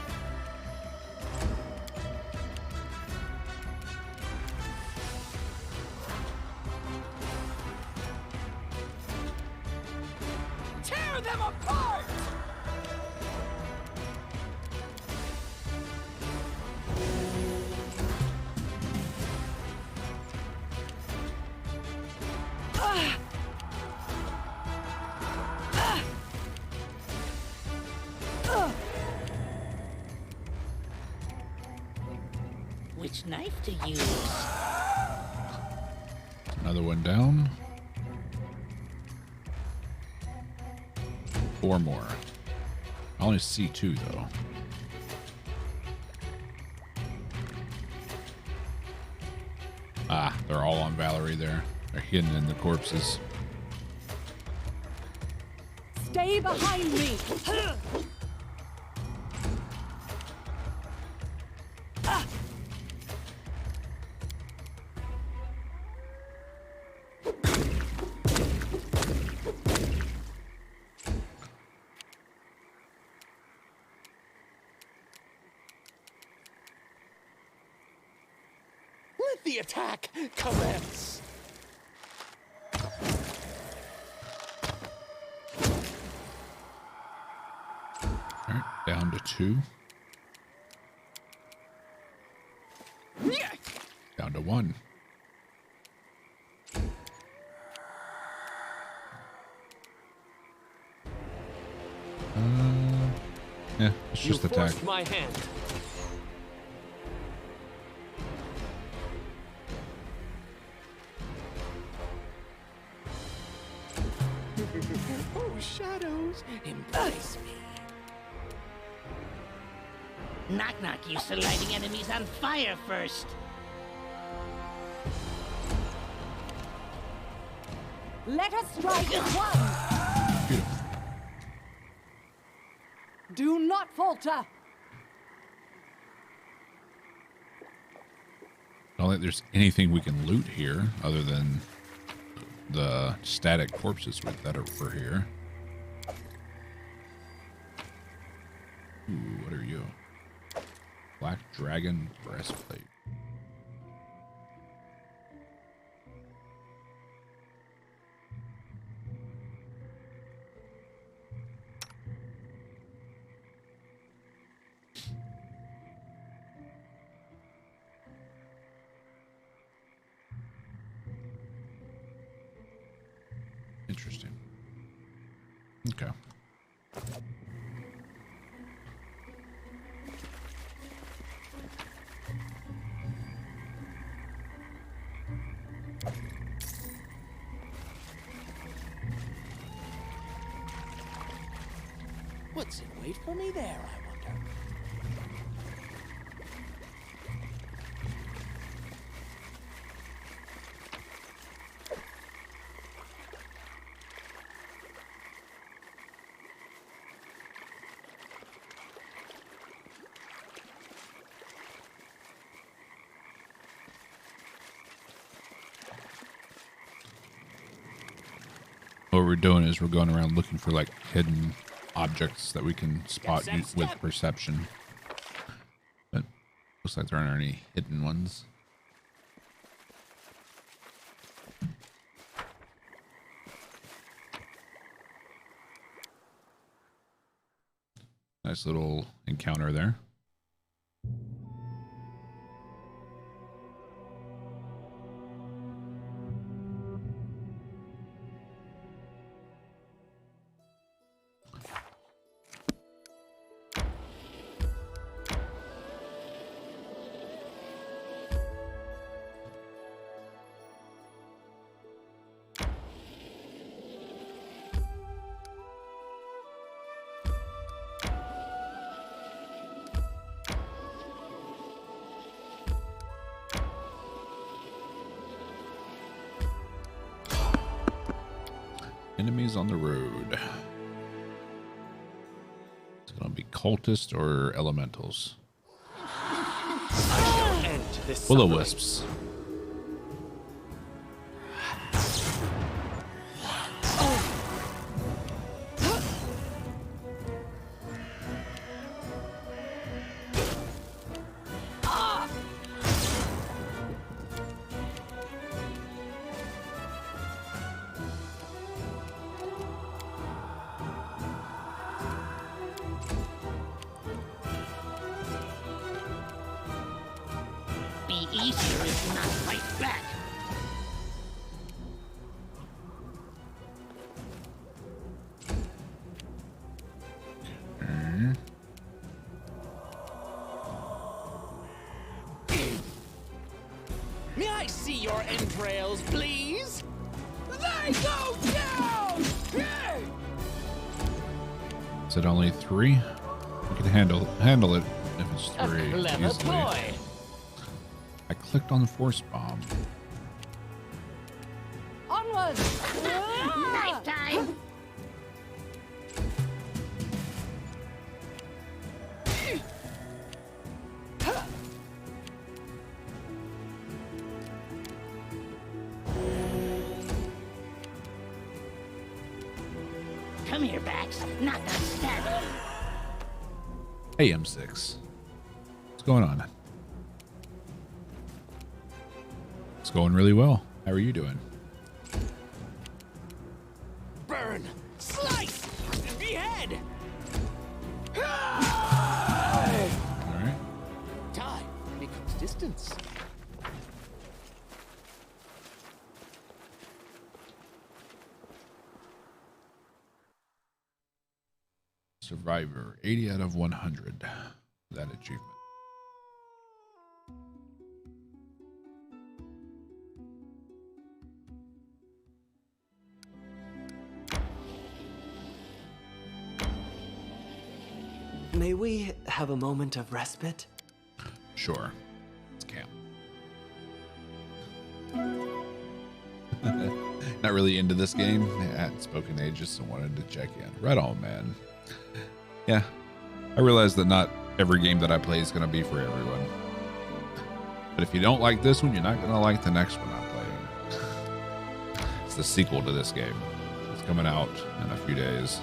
Tear them apart! Which knife to use? Another one down. 4 more. I only see 2 though. Ah, they're all on Valerie there. They're hidden in the corpses. Stay behind me! Let the attack commence! All right, down to 2. Down to 1. Yeah, it's just You attack. forced my hand. Oh, shadows, embrace me. Knock Knock used to lighting enemies on fire first. Let us strike as one! Beautiful. Do not falter! I don't think there's anything we can loot here other than the static corpses that are here. Ooh, what are you? Black Dragon Breastplate. Interesting. Okay. What's in wait for me there, I wonder? What we're doing is we're going around looking for like hidden objects that we can spot with perception. But looks like there aren't any hidden ones. Nice little encounter there. Enemies on the road. It's gonna be cultists or elementals. I shall end this Willow suffering. wisps. Be easier if not fight back. May I see your entrails, please? They go down! Is it only 3? We can handle it if it's 3 Clever easily. boy. I clicked on the force bomb. Onward! Knife time. Come here, Bax. Not that stab you. Hey, M6. What's going on? It's going really well. How are you doing? Burn! Slice! Behead! All right. Time becomes distance. Survivor, 80 out of 100. That achievement. May we have a moment of respite? Sure. Let's camp. Not really into this game. I hadn't spoken in ages, so wanted to check in. Right on, man. Yeah, I realize that not every game that I play is going to be for everyone. But if you don't like this one, you're not going to like the next one I'm playing. It's the sequel to this game. It's coming out in a few days.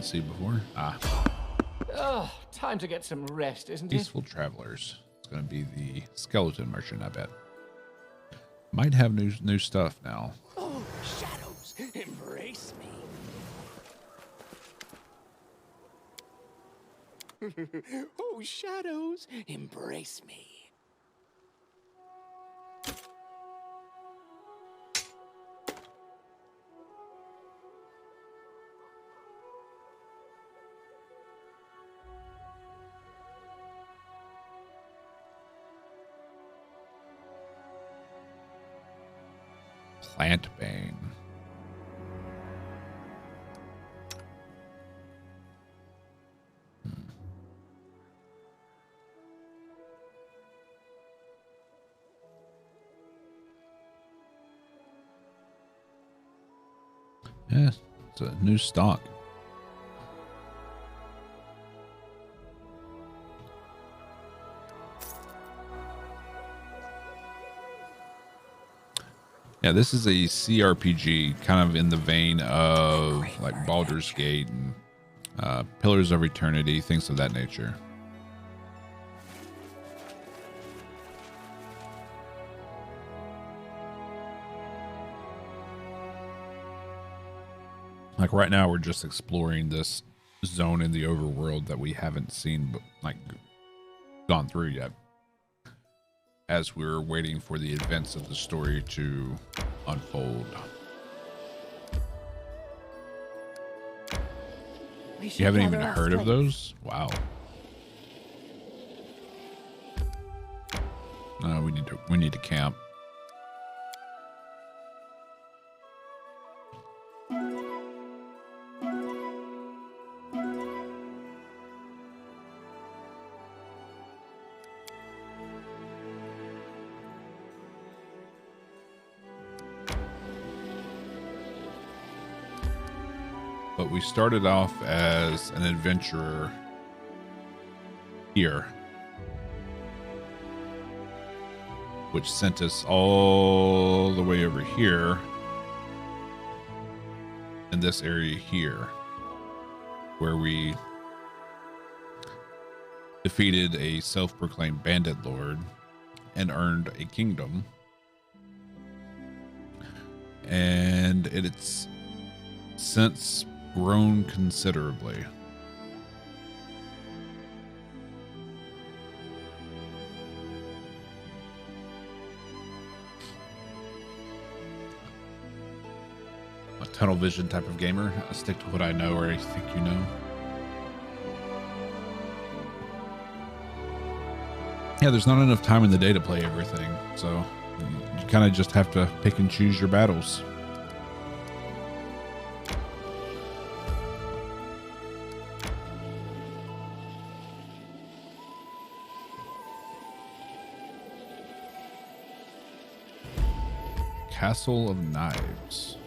didn't see before. Ah, Oh, time to get some rest, isn't it? Peaceful Travelers. It's going to be the skeleton merchant, I bet. Might have new stuff now. Oh, shadows, embrace me. Oh, shadows, embrace me. Plantbane. Yeah, it's a new stock. Yeah, this is a CRPG, kind of in the vein of like Baldur's Gate and Pillars of Eternity, things of that nature. Like right now, we're just exploring this zone in the overworld that we haven't seen, like, gone through yet, as we're waiting for the events of the story to unfold. You haven't even heard of those? Wow. No, we need to camp. But we started off as an adventurer here, which sent us all the way over here in this area here, where we defeated a self-proclaimed bandit lord and earned a kingdom. And it's since grown considerably. A tunnel vision type of gamer. I stick to what I know or I think you know. Yeah, there's not enough time in the day to play everything, so you kind of just have to pick and choose your battles. Castle of Knives.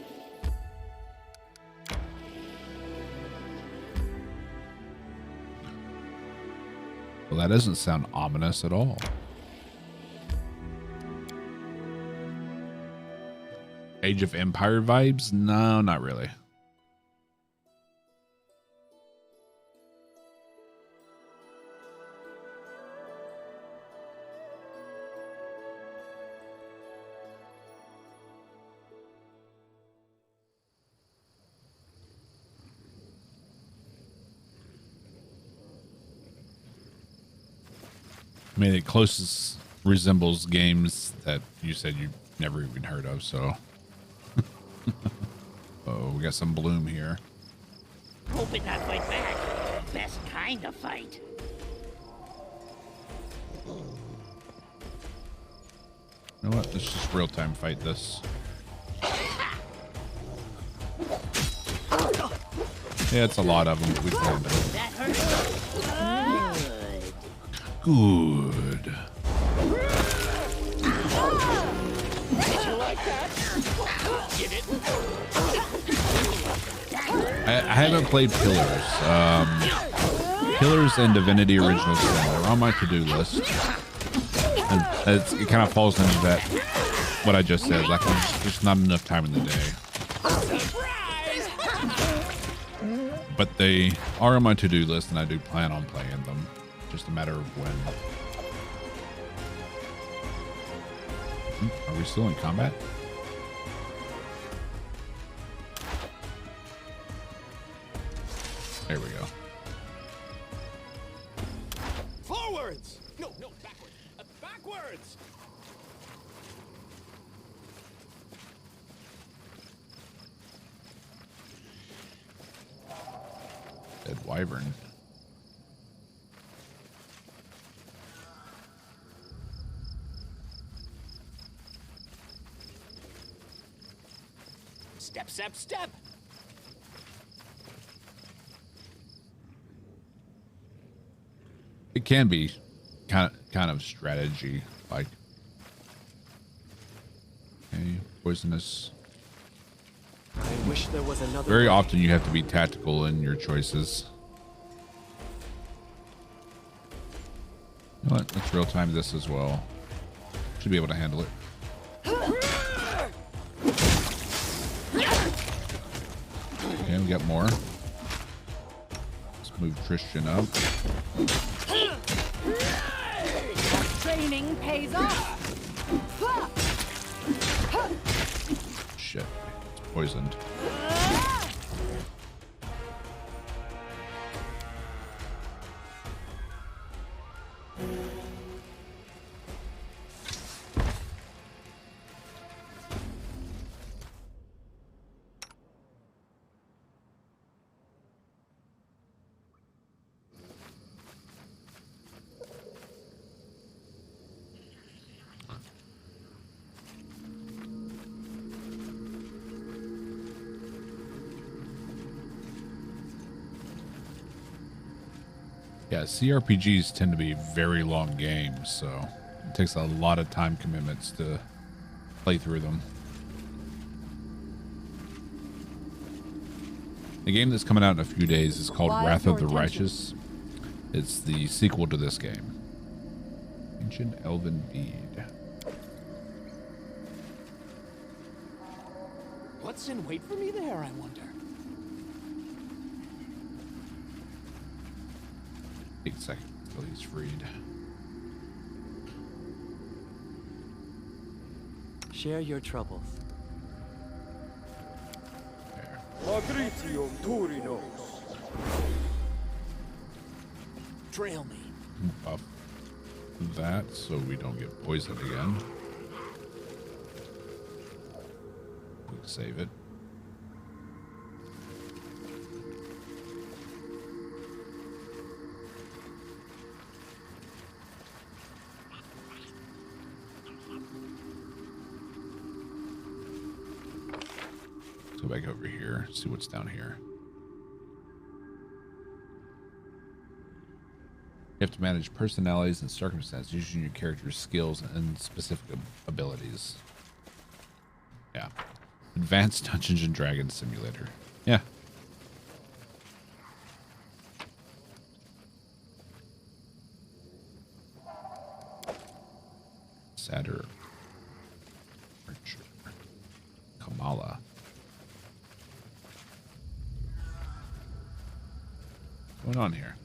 Well, that doesn't sound ominous at all. Age of Empire vibes? No, not really. I mean, it closest resembles games that you said you never even heard of, so. Oh, we got some bloom here. Hope it not fight back. Best kind of fight. You know what? Let's just real-time fight this. Yeah, it's a lot of them. We found them. That hurt. Good. Did you like that? Get it? I haven't played Pillars. Pillars and Divinity Original Sin. They're on my to-do list. And it kind of falls into that, what I just said. Like, there's just not enough time in the day. Surprise! But they are on my to-do list, and I do plan on playing them. Just a matter of when. Are we still in combat? There we go. Forwards! No, backwards. Backwards! Dead wyvern. Step, step, step! It can be kind of strategy, like, okay, poisonous. I wish there was another Very way. often you have to be tactical in your choices. You know what? Let's real time this as well. Should be able to handle it. Okay, we got more. Let's move Tristan up. Training pays off. Shit, it's poisoned. Yeah, CRPGs tend to be very long games, so it takes a lot of time commitments to play through them. The game that's coming out in a few days is called Wrath of the Righteous. It's the sequel to this game. Ancient Elven Bead. What's in wait for me there, I wonder? 8 seconds until he's freed. Share your troubles. There. Trail me. Buff that so we don't get poisoned again. We can save it. Go back over here, see what's down here. You have to manage personalities and circumstances using your character's skills and specific abilities. Yeah. Advanced Dungeons and Dragons Simulator. Yeah. Satyr. Archer. Kamala. What's going on here?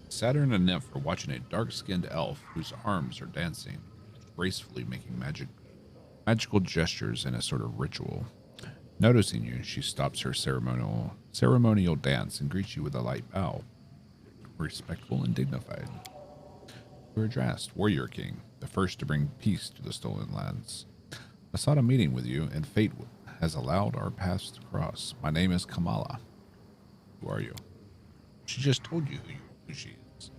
Saturn and Nymph are watching a dark-skinned elf whose arms are dancing, gracefully making magical gestures in a sort of ritual. Noticing you, she stops her ceremonial dance and greets you with a light bow, respectful and dignified. You are Drast, Warrior King, the first to bring peace to the Stolen Lands. I sought a meeting with you, and fate has allowed our paths to cross. My name is Kamala. Who are you? She just told you who she is.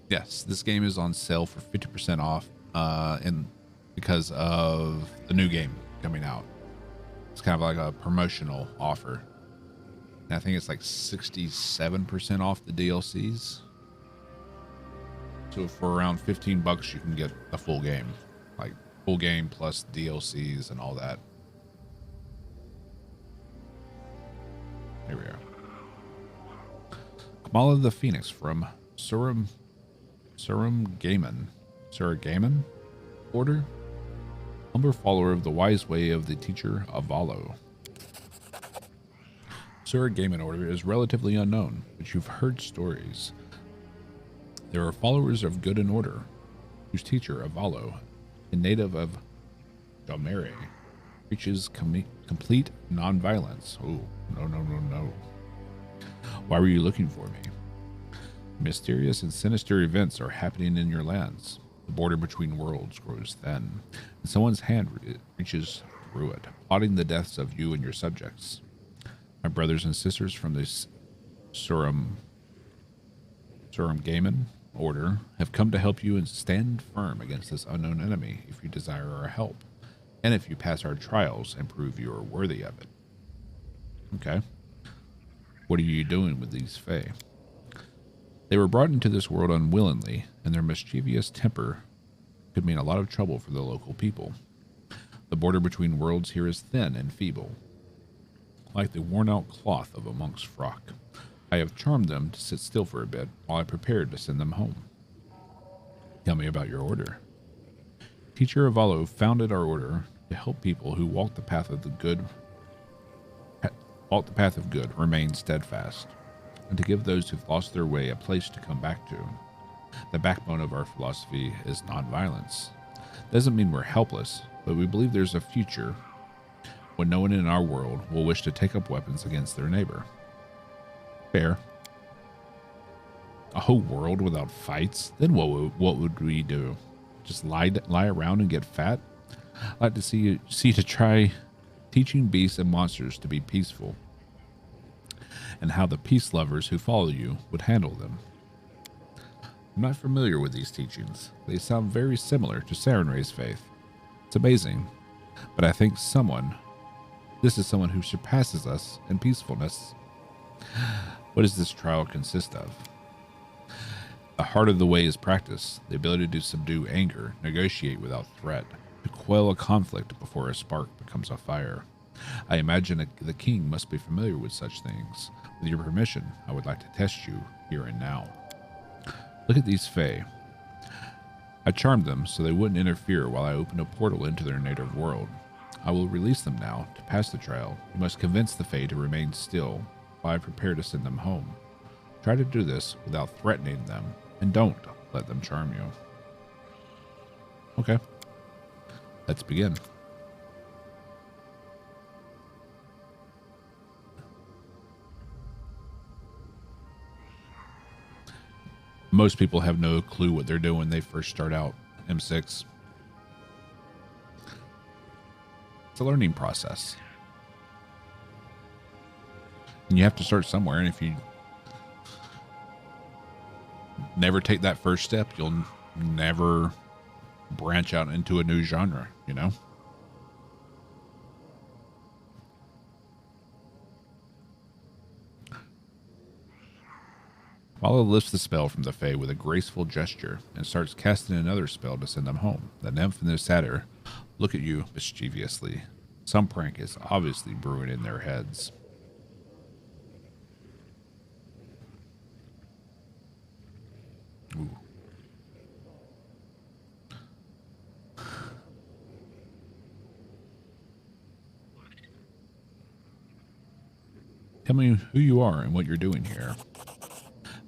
Yes, this game is on sale for 50% off, and because of the new game coming out. It's kind of like a promotional offer. And I think it's like 67% off the DLCs. So for around 15 bucks, you can get a full game, like full game plus DLCs and all that. Here we are. Kamala the Phoenix from Suragaman Order. Humble follower of the wise way of the teacher Avalo. Sura Gaiman Order is relatively unknown, but you've heard stories. There are followers of good and order, whose teacher Avalo, a native of Dalmere, preaches complete non-violence. Oh, no. Why were you looking for me? Mysterious and sinister events are happening in your lands. The border between worlds grows thin, and someone's hand reaches through it, plotting the deaths of you and your subjects. My brothers and sisters from the Suram Gaiman Order have come to help you and stand firm against this unknown enemy if you desire our help, and if you pass our trials and prove you are worthy of it. Okay. What are you doing with these Fae? They were brought into this world unwillingly, and their mischievous temper could mean a lot of trouble for the local people. The border between worlds here is thin and feeble, like the worn-out cloth of a monk's frock. I have charmed them to sit still for a bit while I prepared to send them home. Tell me about your order. Teacher Avalo founded our order to help people who walk the path of good, remain steadfast, and to give those who've lost their way a place to come back to. The backbone of our philosophy is nonviolence. Doesn't mean we're helpless, but we believe there's a future when no one in our world will wish to take up weapons against their neighbor. Fair. A whole world without fights? Then what would we do? Just lie around and get fat? I'd like to see to try teaching beasts and monsters to be peaceful, and how the peace lovers who follow you would handle them. I'm not familiar with these teachings. They sound very similar to Sarenrae's faith. It's amazing, but I think this is someone who surpasses us in peacefulness. What does this trial consist of? The heart of the way is practice, the ability to subdue anger, negotiate without threat, to quell a conflict before a spark becomes a fire. I imagine the king must be familiar with such things. With your permission, I would like to test you here and now. Look at these Fae. I charmed them so they wouldn't interfere while I opened a portal into their native world. I will release them now. To pass the trial, you must convince the Fae to remain still while I prepare to send them home. Try to do this without threatening them, and don't let them charm you. Okay. Let's begin. Most people have no clue what they're doing when they first start out M6. It's a learning process. And you have to start somewhere, and if you never take that first step, you'll never branch out into a new genre, you know? Vala lifts the spell from the Fae with a graceful gesture and starts casting another spell to send them home. The nymph and the satyr look at you mischievously. Some prank is obviously brewing in their heads. Ooh. Tell me who you are and what you're doing here.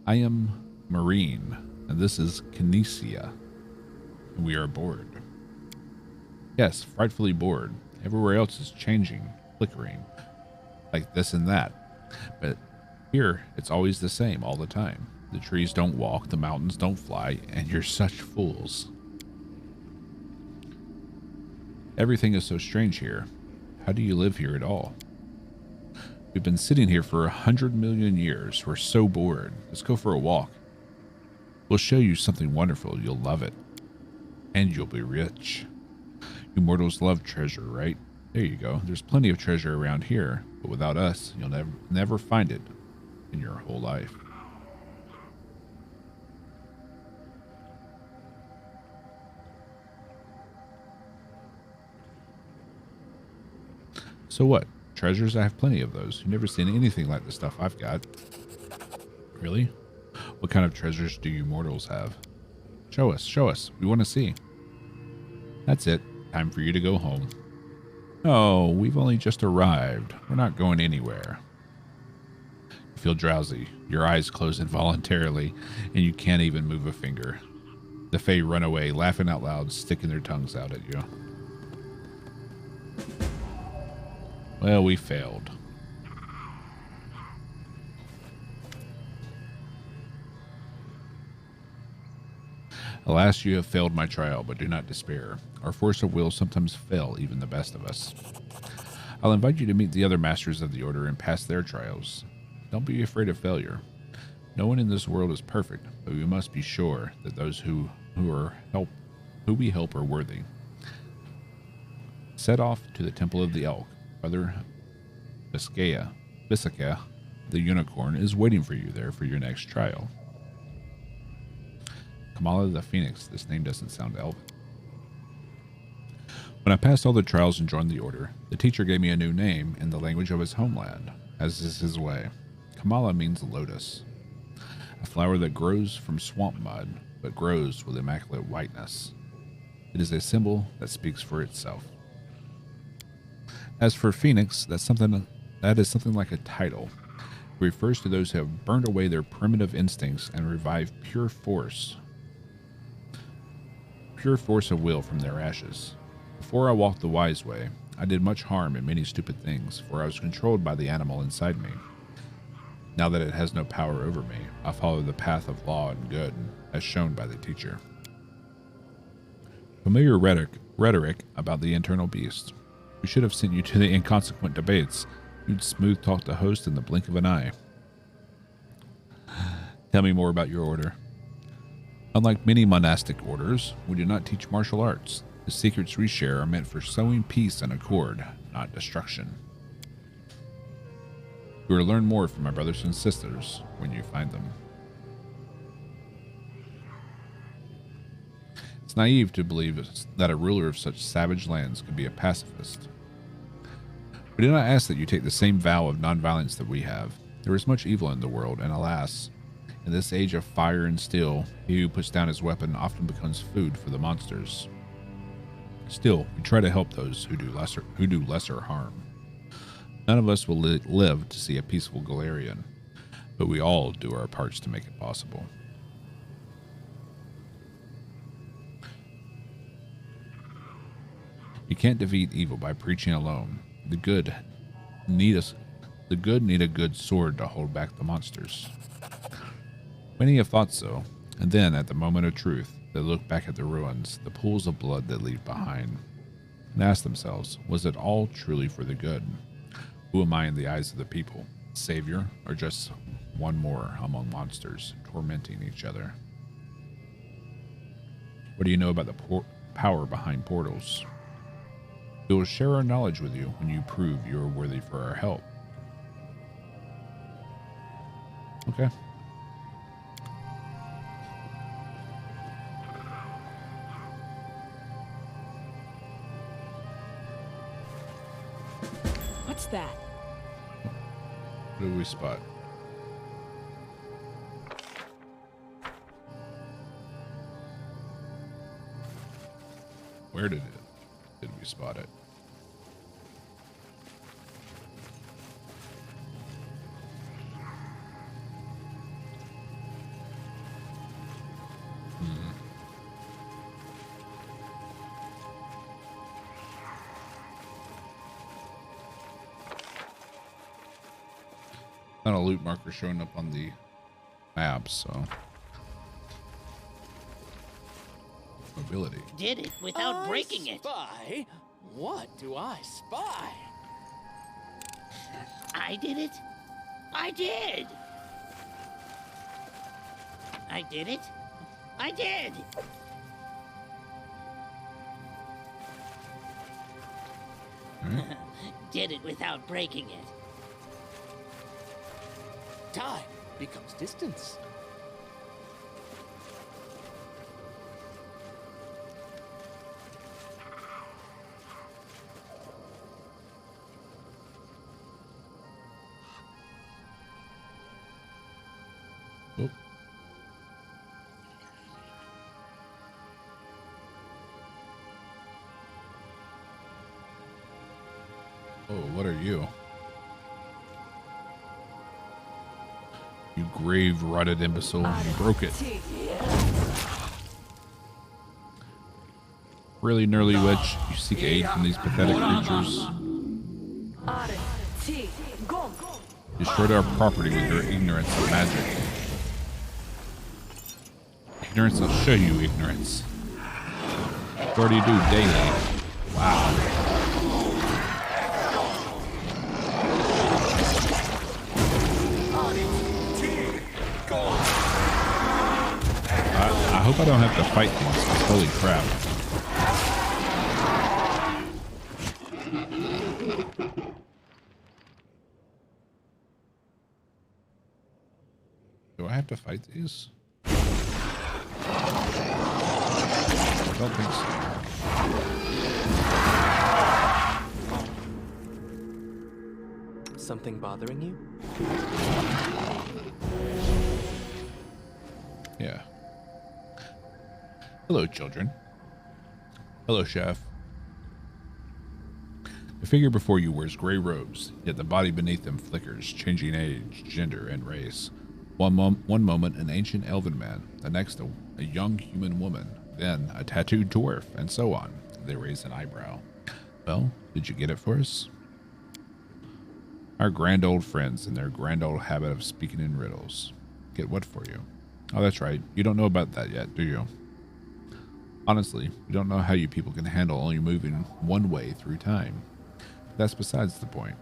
I am Marine, and this is Kinesia, and we are bored. Yes, frightfully bored. Everywhere else is changing, flickering, like this and that. But here, it's always the same all the time. The trees don't walk, the mountains don't fly, and you're such fools. Everything is so strange here. How do you live here at all? We've been sitting here for 100 million years. We're so bored. Let's go for a walk. We'll show you something wonderful. You'll love it. And you'll be rich. You mortals love treasure, right? There you go. There's plenty of treasure around here, but without us, you'll never find it in your whole life. So what? Treasures? I have plenty of those. You've never seen anything like the stuff I've got. Really? What kind of treasures do you mortals have? Show us. We want to see. That's it. Time for you to go home. Oh, we've only just arrived. We're not going anywhere. You feel drowsy. Your eyes close involuntarily, and you can't even move a finger. The Fae run away, laughing out loud, sticking their tongues out at you. Well, we failed. Alas, you have failed my trial, but do not despair. Our force of will sometimes fail even the best of us. I'll invite you to meet the other masters of the Order and pass their trials. Don't be afraid of failure. No one in this world is perfect, but we must be sure that those who we help are worthy. Set off to the Temple of the Elk. Brother Biscaya, the unicorn, is waiting for you there for your next trial. Kamala the Phoenix. This name doesn't sound elven. When I passed all the trials and joined the Order, the teacher gave me a new name in the language of his homeland, as is his way. Kamala means lotus, a flower that grows from swamp mud, but grows with immaculate whiteness. It is a symbol that speaks for itself. As for Phoenix, that is something like a title. It refers to those who have burned away their primitive instincts and revived pure force of will from their ashes. Before I walked the wise way, I did much harm and many stupid things, for I was controlled by the animal inside me. Now that it has no power over me, I follow the path of law and good, as shown by the teacher. Familiar rhetoric about the internal beast. We should have sent you to the inconsequent debates. You'd smooth talk the host in the blink of an eye. Tell me more about your order. Unlike many monastic orders, we do not teach martial arts. The secrets we share are meant for sowing peace and accord, not destruction. You will learn more from my brothers and sisters when you find them. It's naive to believe that a ruler of such savage lands could be a pacifist. We do not ask that you take the same vow of nonviolence that we have. There is much evil in the world, and alas, in this age of fire and steel, he who puts down his weapon often becomes food for the monsters. Still, we try to help those who do lesser harm. None of us will live to see a peaceful Galarian, but we all do our parts to make it possible. You can't defeat evil by preaching alone. The good need a good sword to hold back the monsters. Many have thought so, and then, at the moment of truth, they look back at the ruins, the pools of blood they leave behind, and ask themselves, was it all truly for the good? Who am I in the eyes of the people? Savior, or just one more among monsters, tormenting each other? What do you know about the power behind portals? We will share our knowledge with you when you prove you are worthy for our help. Okay. What's that? What do we spot? Where did we spot it? Not a loot marker showing up on the map, so mobility. Did it without breaking it. Spy? What do I spy? I did it. I did. I did it. I did. Did it without breaking it. Time becomes distance. Oh. Oh, what are you? You grave-rotted imbecile. You broke it. Really, Gnarly Witch, you seek aid from these pathetic creatures. You destroyed our property with your ignorance of magic. Ignorance will show you ignorance. What do you do daily? Wow. I hope I don't have to fight things, 'cause holy crap. Do I have to fight these? I don't think so. Something bothering you? Yeah. Hello, children. Hello, chef. The figure before you wears gray robes, yet the body beneath them flickers, changing age, gender, and race. One moment an ancient elven man, the next a young human woman, then a tattooed dwarf, and so on. They raise an eyebrow. Well, did you get it for us? Our grand old friends and their grand old habit of speaking in riddles. Get what for you? Oh, that's right. You don't know about that yet, do you? Honestly, we don't know how you people can handle only moving one way through time. But that's besides the point.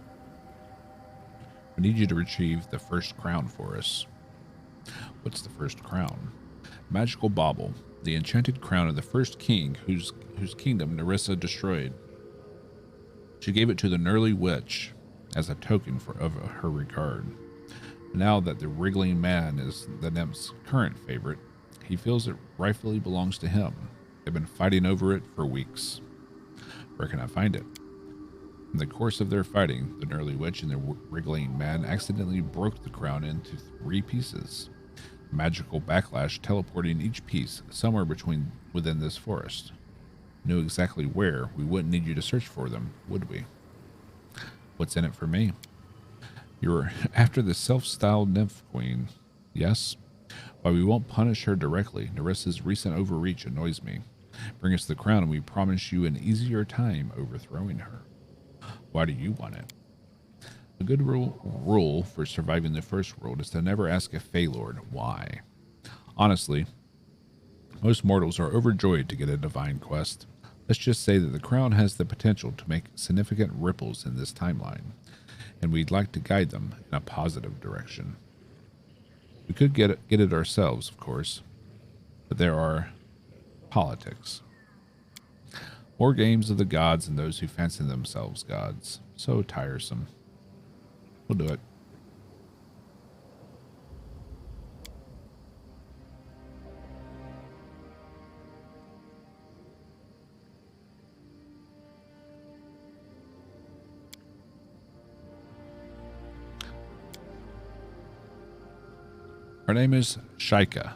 We need you to retrieve the first crown for us. What's the first crown? Magical bauble, the enchanted crown of the first king whose kingdom Nerissa destroyed. She gave it to the Gnarly Witch as a token of her regard. Now that the wriggling man is the nymph's current favorite, he feels it rightfully belongs to him. They've been fighting over it for weeks. Where can I find it? In the course of their fighting, the Gnarly Witch and the wriggling man accidentally broke the crown into 3 pieces. Magical backlash teleporting each piece somewhere within this forest. Knew exactly where. We wouldn't need you to search for them, would we? What's in it for me? You're after the self-styled nymph queen, yes? While we won't punish her directly, Nerissa's recent overreach annoys me. Bring us the crown and we promise you an easier time overthrowing her. Why do you want it? A good rule for surviving the first world is to never ask a Fey Lord why. Honestly, most mortals are overjoyed to get a divine quest. Let's just say that the crown has the potential to make significant ripples in this timeline, and we'd like to guide them in a positive direction. We could get it ourselves, of course, but there are politics. More games of the gods and those who fancy themselves gods. So tiresome. We'll do it. Our name is Shaika,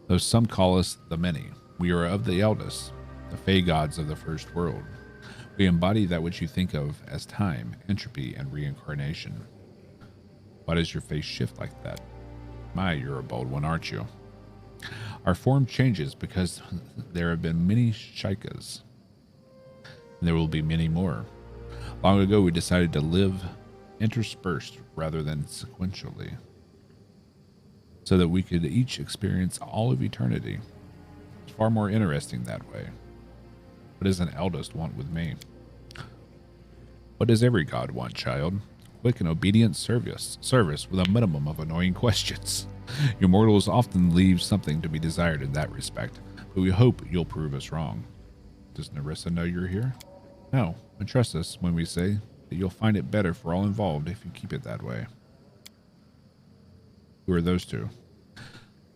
though some call us the Many. We are of the eldest, the Fey gods of the first world. We embody that which you think of as time, entropy, and reincarnation. Why does your face shift like that? My, you're a bold one, aren't you? Our form changes because there have been many Shaikas, and there will be many more. Long ago, we decided to live interspersed rather than sequentially, so that we could each experience all of eternity. It's far more interesting that way. What does an eldest want with me? What does every god want, child? Quick and obedient service with a minimum of annoying questions. Your mortals often leave something to be desired in that respect, but we hope you'll prove us wrong. Does Nerissa know you're here? No, but trust us when we say that you'll find it better for all involved if you keep it that way. Who are those two?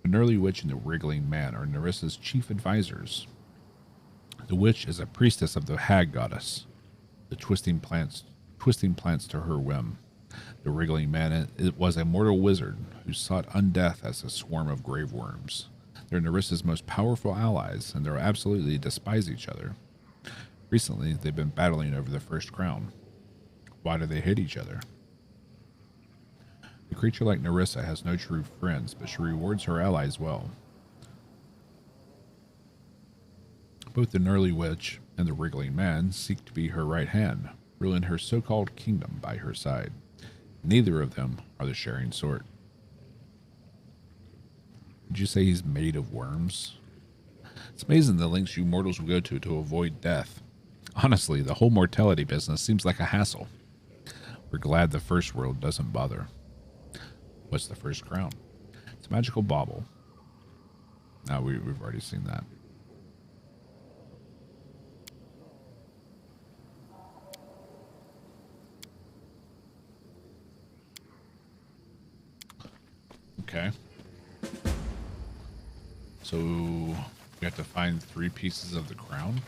The Gnarly Witch and the Wriggling Man are Nerissa's chief advisors. The witch is a priestess of the hag goddess, the twisting plants to her whim. The Wriggling Man was a mortal wizard who sought undeath as a swarm of grave worms. They're Nerissa's most powerful allies, and they'll absolutely despise each other. Recently, they've been battling over the first crown. Why do they hate each other? A creature like Nerissa has no true friends, but she rewards her allies well. Both the Gnarly Witch and the Wriggling Man seek to be her right hand, ruling her so-called kingdom by her side. Neither of them are the sharing sort. Did you say he's made of worms? It's amazing the lengths you mortals will go to avoid death. Honestly, the whole mortality business seems like a hassle. We're glad the first world doesn't bother. What's the first crown? It's a magical bauble. Now we've already seen that. Okay. So we have to find 3 pieces of the crown.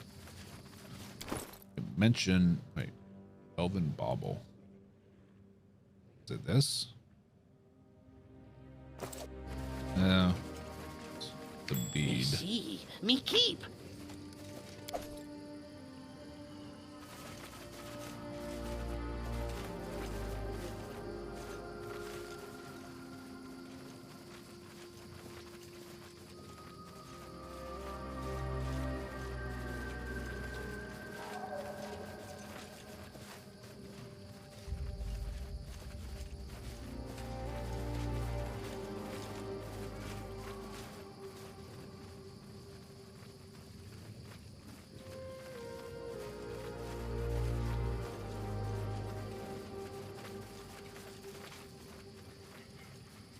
Mention, wait, Elven Bauble. Is it this? No. It's the bead. See, me keep.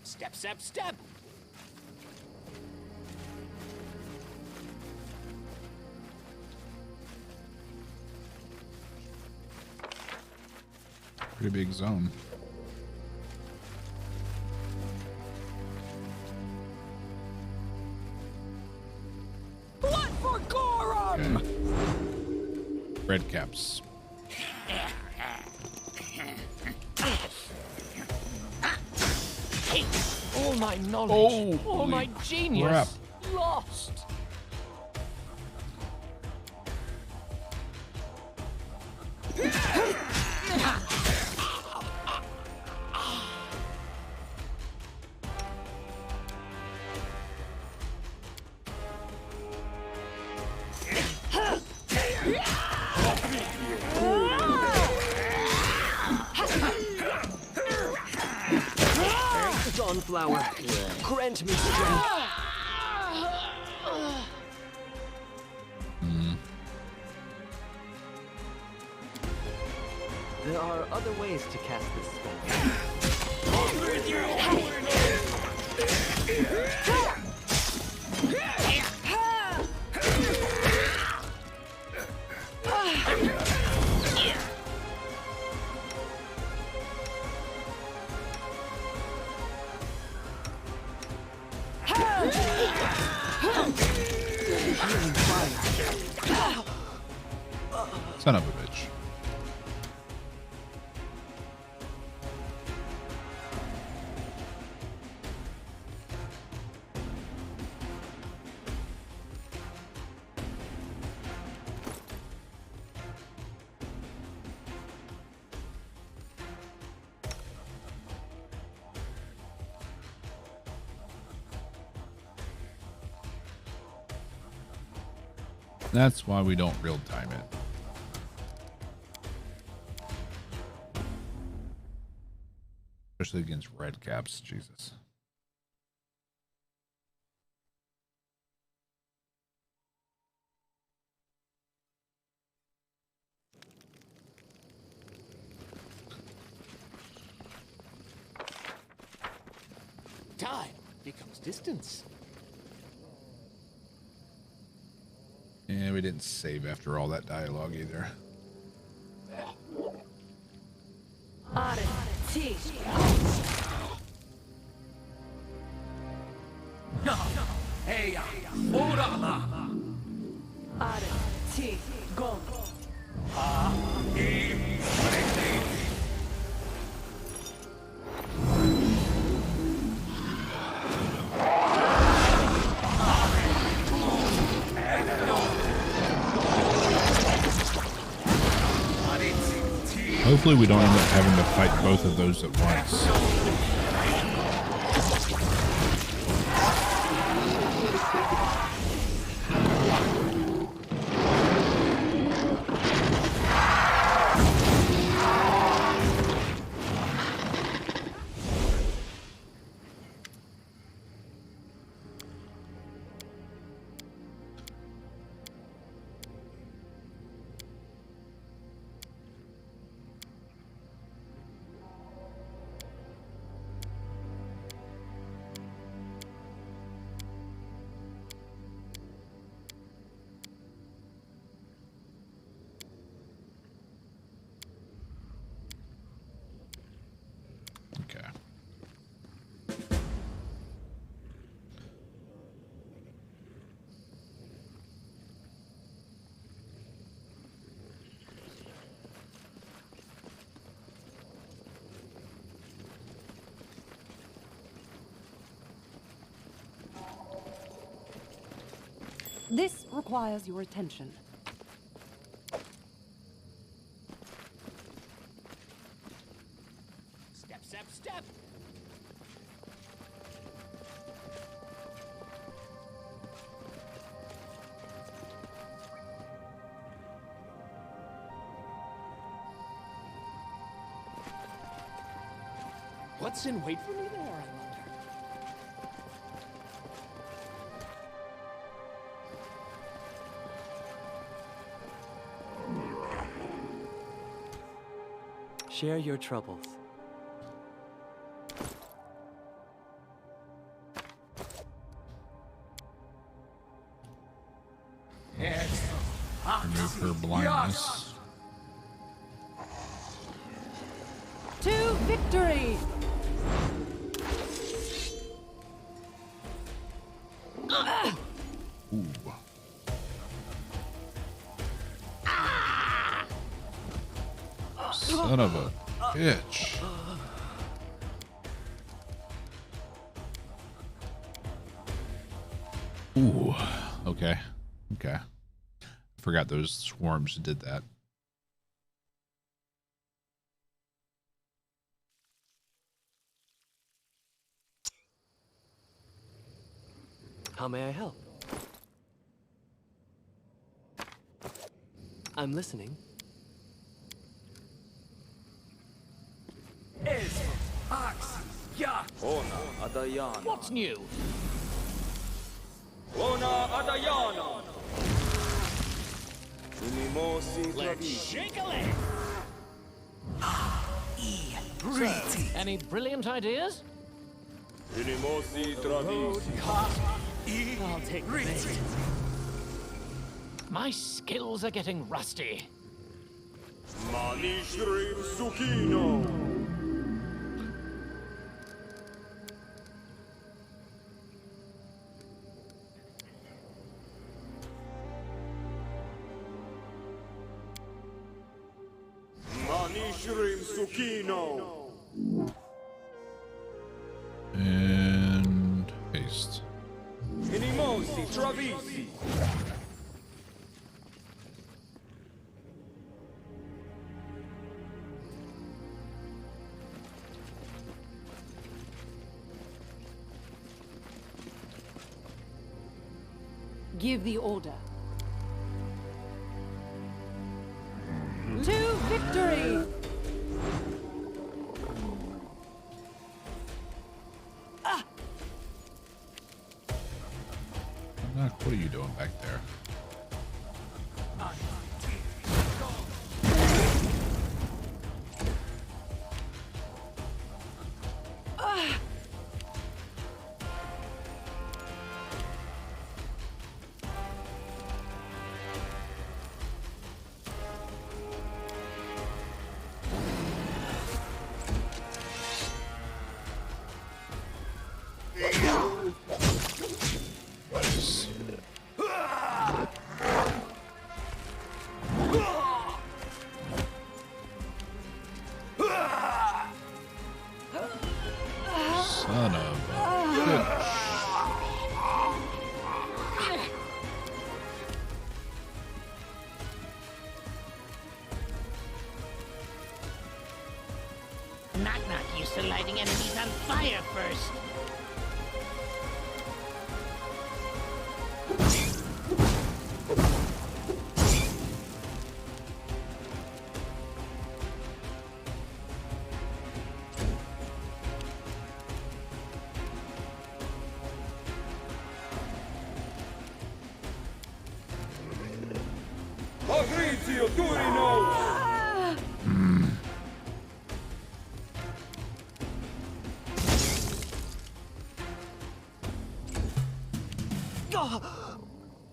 Step, step, step! Pretty big zone. Blood for Gorum! Okay. Red caps. All my knowledge, all Holy my genius, crap. lost. Dawnflower, grant me strength. There are other ways to cast this spell. Son of a bitch. That's why we don't real time it. Especially against red caps, Jesus. Time becomes distance. Yeah, we didn't save after all that dialogue either. Hey, Urama! Hopefully we don't end up having to fight both of those at once. Okay. This requires your attention. Step, step, step. What's in wait for me there, I wonder? Share your troubles. Remove her blindness. To victory! Ooh. Son of a bitch. Ooh. Okay. Okay. Forgot those swarms did that. How may I help? I'm listening. What's new? Let's shake a leg. So, any brilliant ideas? I'll take the bait. My skills are getting rusty. And paste. Give the order. To victory! What are you doing back there? lighting enemies on fire first.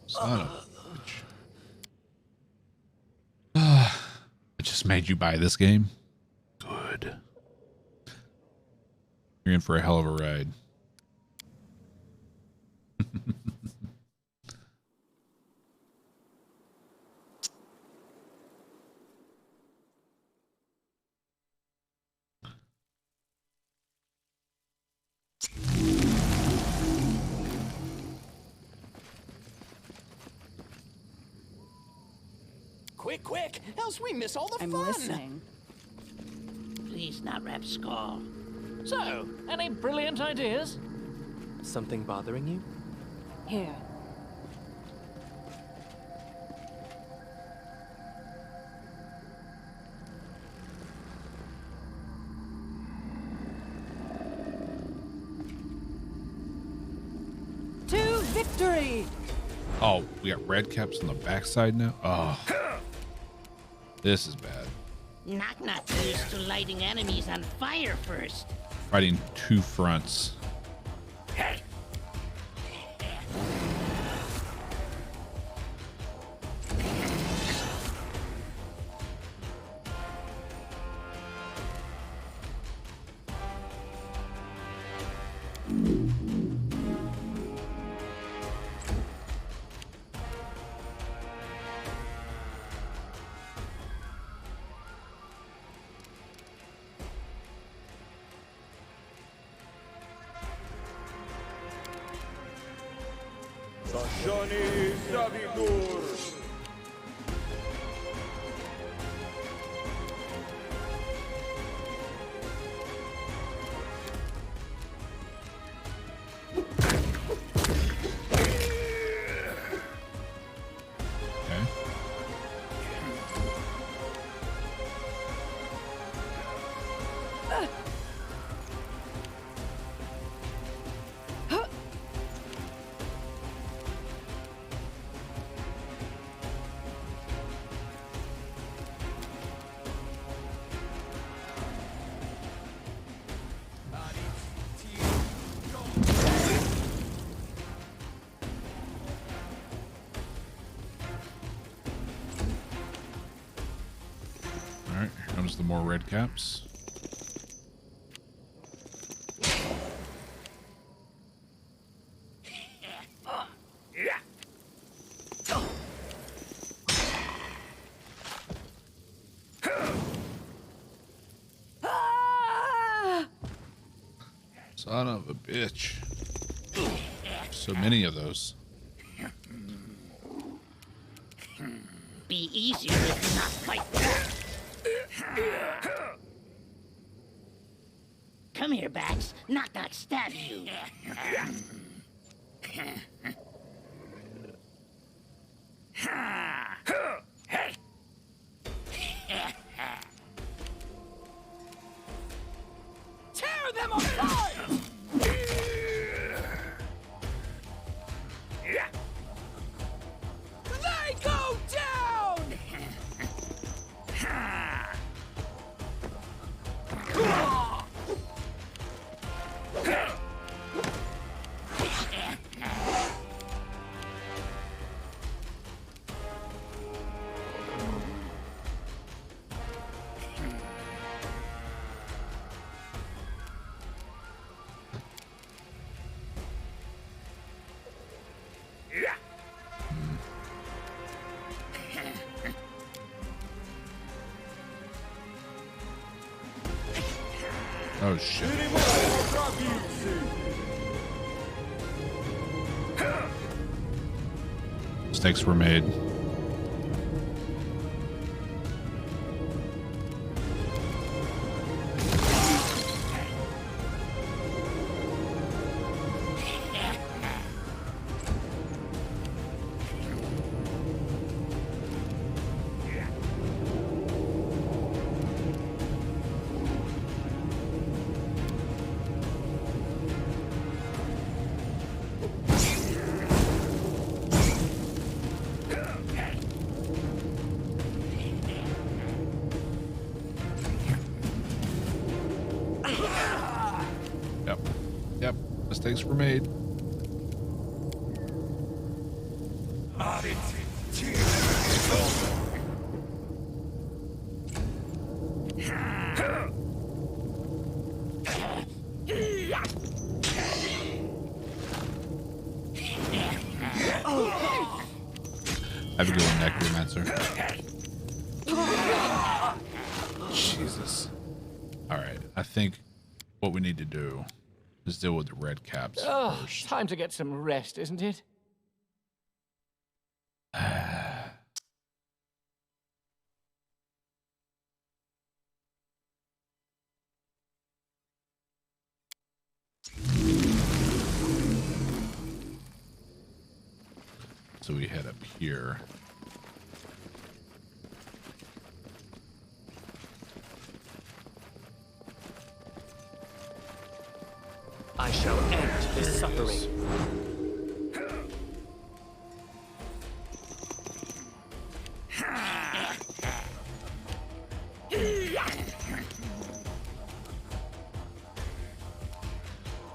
Son of a bitch. I just made you buy this game. Good. You're in for a hell of a ride. Quick, quick, else we miss all the I'm fun. listening. Please not rap skull. So, any brilliant ideas? Something bothering you? Here. To victory! Oh, we got red caps on the backside now? Oh. This is bad. Not used to lighting enemies on fire first. Fighting two fronts. Alright, here comes the more red caps. Son of a bitch. So many of those. Be easier if you not fight back. Come here, Bax. Knock stab you. Tear them apart! They go down! Oh shit. Mistakes were made. Mistakes were made. Have a good one, Necromancer. Jesus. Alright, I think what we need to do is deal with the red caps first. Time to get some rest, isn't it? So we head up here. I shall end this suffering.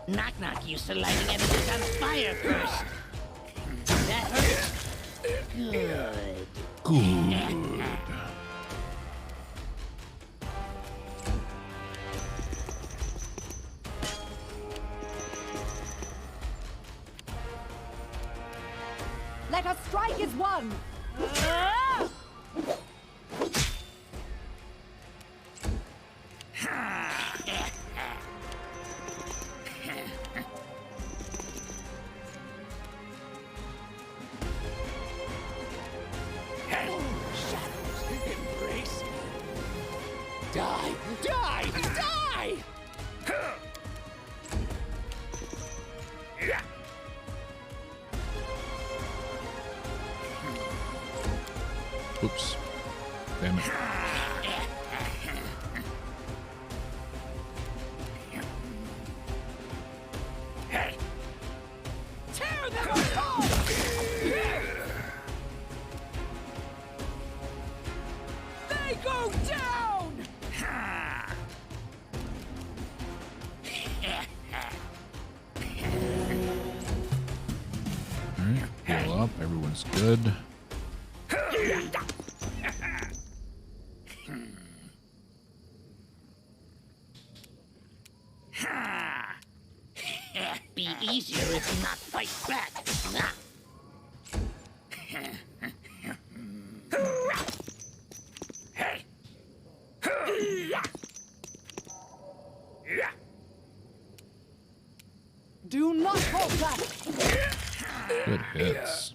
Knock Knock used to lighting evidence on fire first. That hurts. Good. Good. Let us strike as one! Die! Die! Die! Oops. Damn it. Tear them apart! They go down! Alright, heal up. Everyone's good. Be easier if not fight back. Do not hold back! Good hits.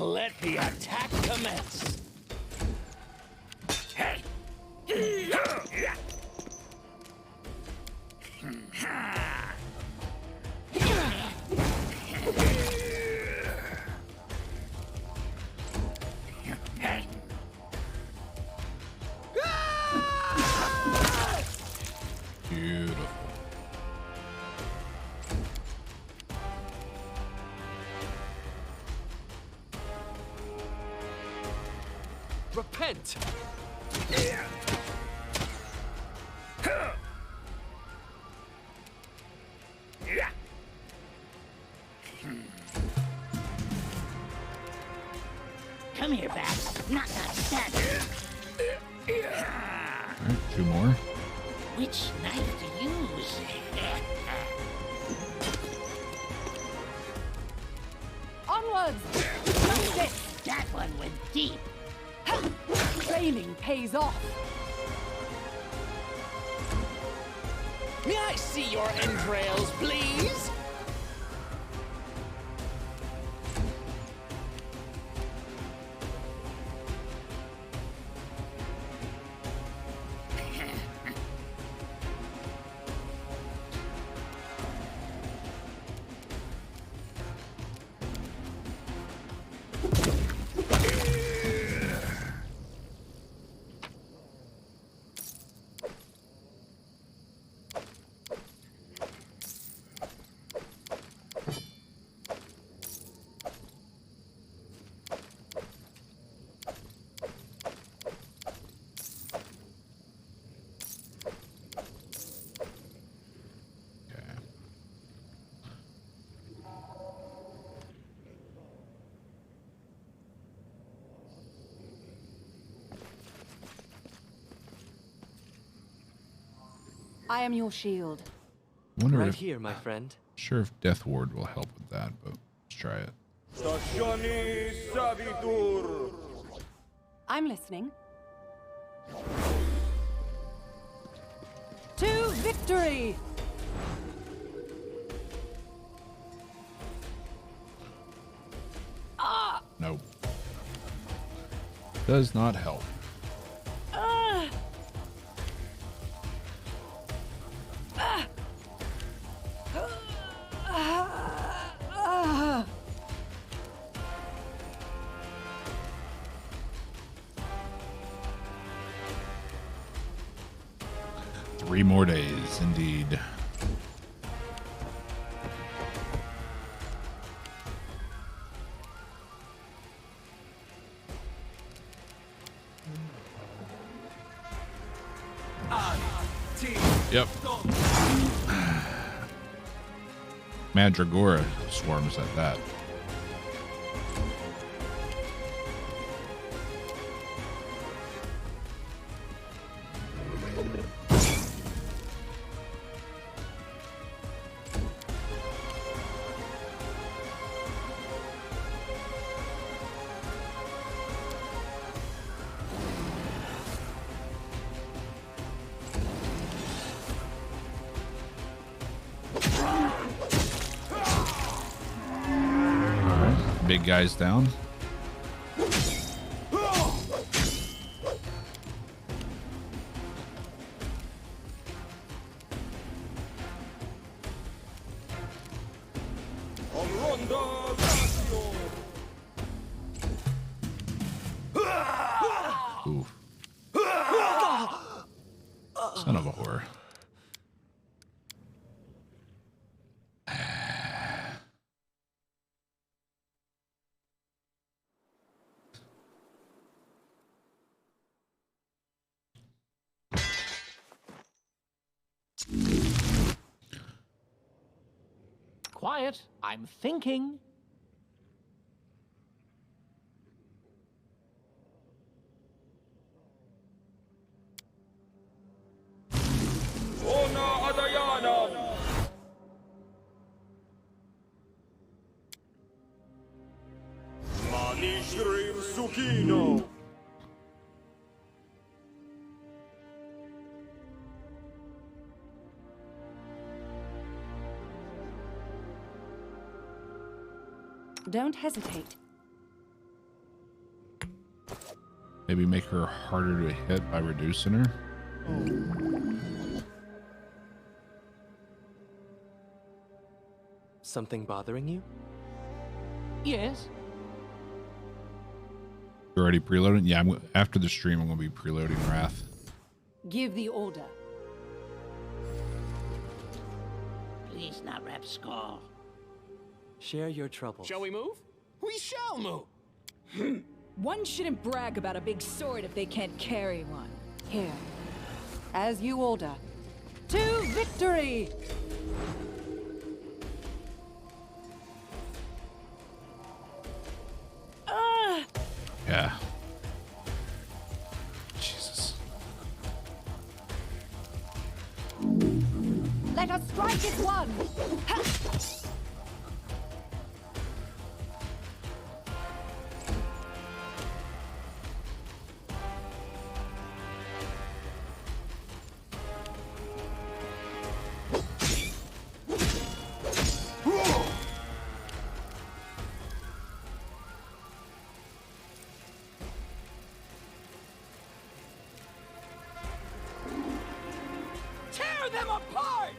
Let the attack commence! Beautiful. Repent! Come here, Bats. Not stab. Alright, two more. Which knife to use? Onwards! Justice! That one went deep. Training pays off! May I see your entrails, please? I am your shield. Wonder Right if, here, my friend. sure if Death Ward will help with that, but let's try it. I'm listening. To victory! Nope. Does not help. Three more days, indeed. Yep. Mandragora swarms at that. Big guys down. Oof. Son of a whore. Quiet. I'm thinking. Don't hesitate. Maybe make her harder to hit by reducing her. Something bothering you? Yes. You're already preloading? Yeah, after the stream, I'm going to be preloading Wrath. Give the order. Please not Rapskull. Share your troubles. Shall we move? We shall move. One shouldn't brag about a big sword if they can't carry one. Here. As you order. To victory! Yeah. Jesus. Let us strike as one! Ha! Tear them apart!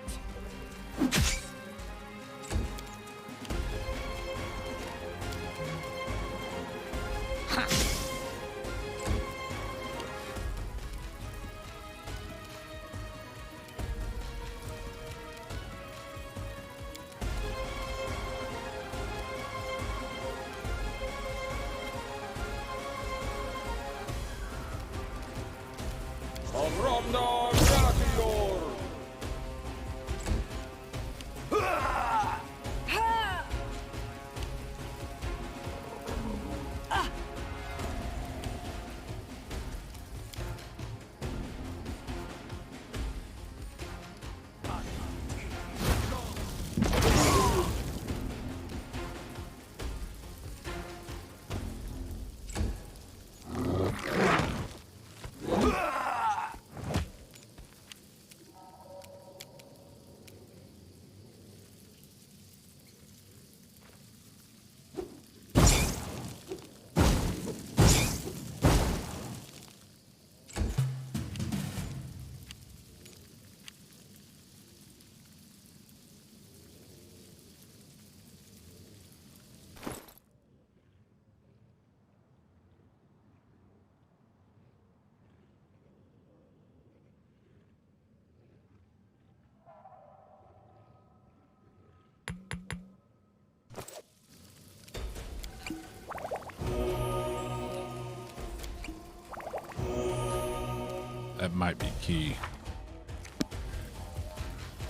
That might be key.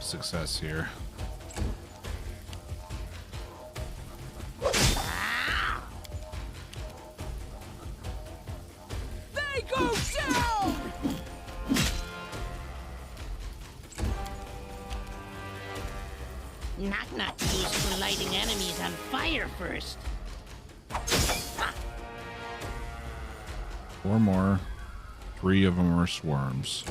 Success here. They go down! Knock-knock used for lighting enemies on fire first. 4 more. 3 of them are swarms.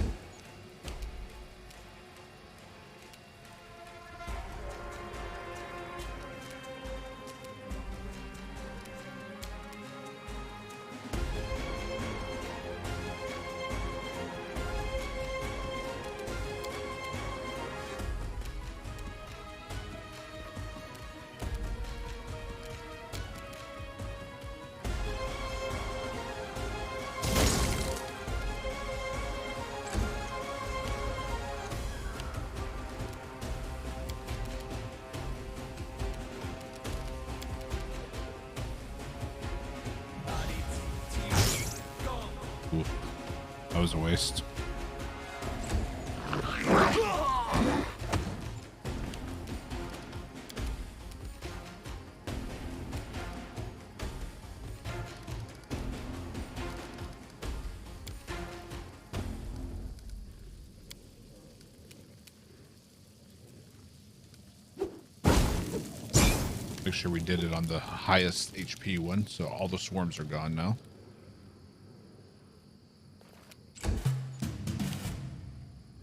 Oof. That was a waste. Make sure we did it on the highest HP one, so all the swarms are gone now.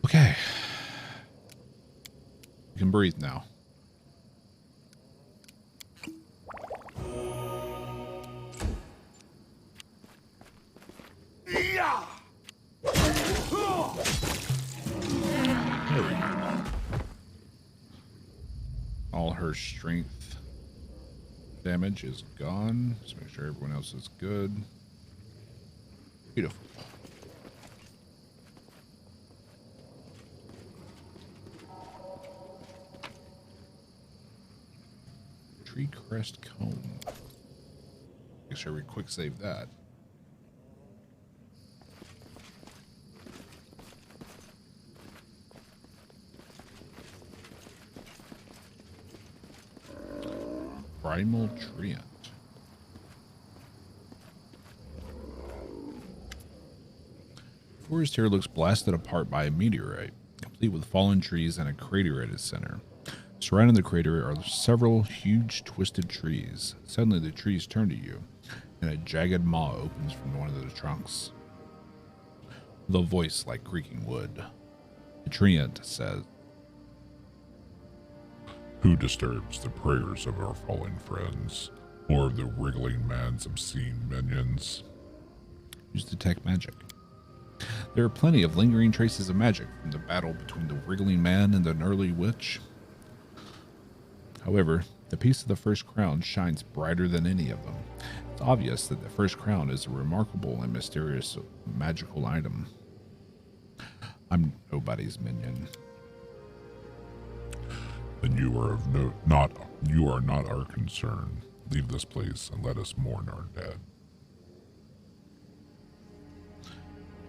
Okay. You can breathe now. There we go. All her strength damage is gone. Let's make sure everyone else is good. Beautiful. Tree crest comb. Make sure we quick save that. Primal Treant. The forest here looks blasted apart by a meteorite, complete with fallen trees and a crater at its center. Surrounding the crater are several huge twisted trees. Suddenly the trees turn to you, and a jagged maw opens from one of the trunks. With a voice like creaking wood, the treant says, "Who disturbs the prayers of our fallen friends, or of the wriggling man's obscene minions?" Use detect magic. There are plenty of lingering traces of magic from the battle between the wriggling man and the gnarly witch. However, the piece of the first crown shines brighter than any of them. It's obvious that the first crown is a remarkable and mysterious magical item. I'm nobody's minion. Then you are not our concern. Leave this place and let us mourn our dead.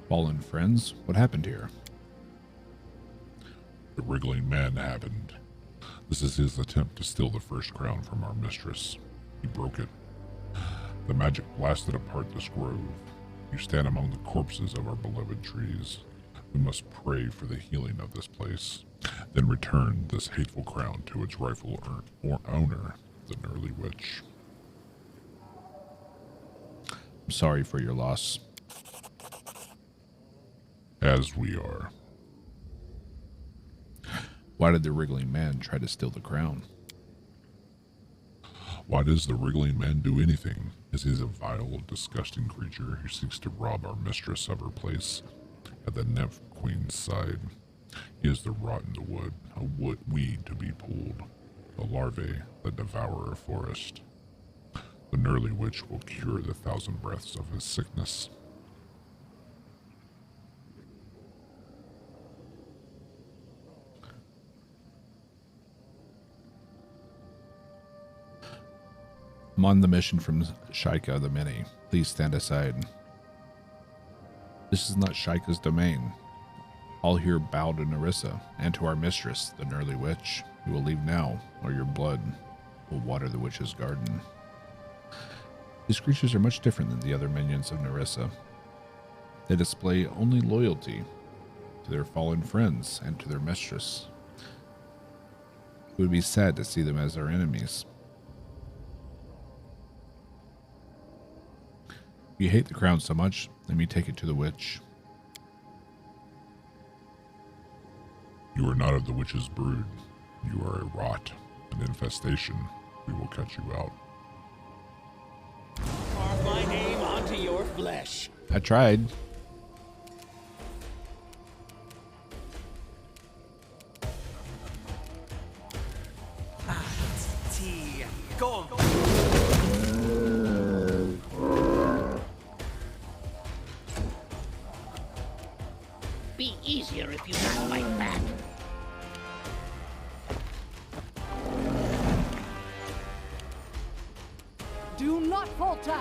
Fallen friends, what happened here? The wriggling man happened. This is his attempt to steal the first crown from our mistress. He broke it. The magic blasted apart this grove. You stand among the corpses of our beloved trees. We must pray for the healing of this place, then return this hateful crown to its rightful owner, the gnarly witch. I'm sorry for your loss. As we are. Why did the wriggling man try to steal the crown? Why does the wriggling man do anything? Is he a vile, disgusting creature who seeks to rob our mistress of her place at the nymph queen's side? He is the rot in the wood, a weed to be pulled, the larvae that devour a forest. The gnarly witch will cure the 1,000 breaths of his sickness. I'm on the mission from Shaika the Many. Please stand aside. This is not Shaika's domain. All here bow to Nerissa and to our mistress, the Nerly Witch. You will leave now, or your blood will water the witch's garden. These creatures are much different than the other minions of Nerissa. They display only loyalty to their fallen friends and to their mistress. It would be sad to see them as our enemies. If you hate the crown so much, let me take it to the witch. You are not of the witch's brood. You are a rot, an infestation. We will cut you out. Carve my name onto your flesh. I tried. Tea. Go. Be easier if you not fight back. Do not falter!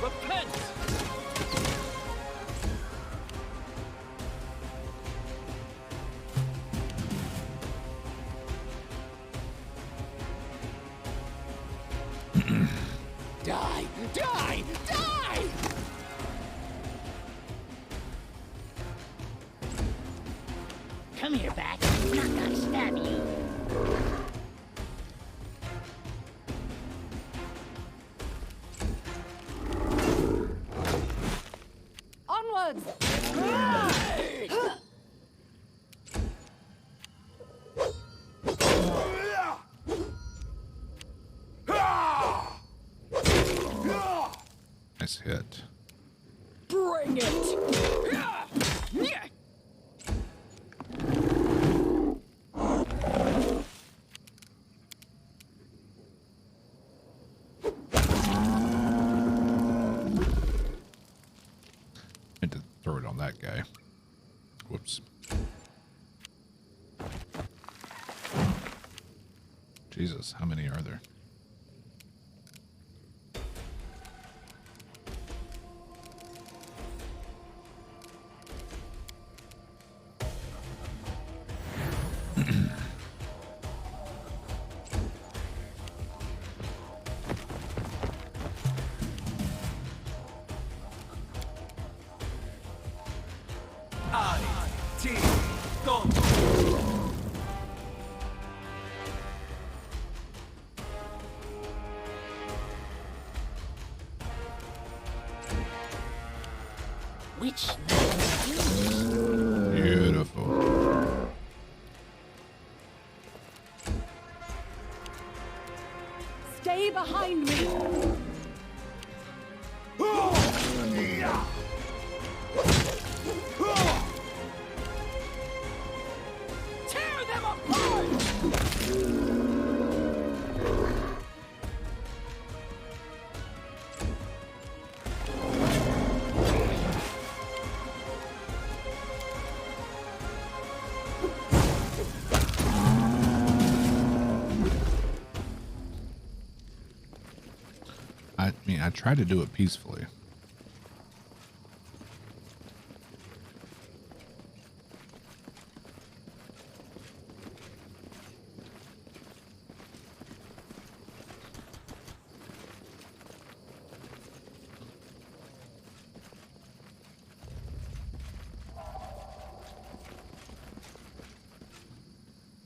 Repent! Die! Die! Die! Come here, Bat. Not gonna stab you. Onwards! Nice hit. Bring it! Meant to throw it on that guy. Whoops. Jesus, how many are there? Which Beautiful. Stay behind me! Tear them apart! I mean, I try to do it peacefully.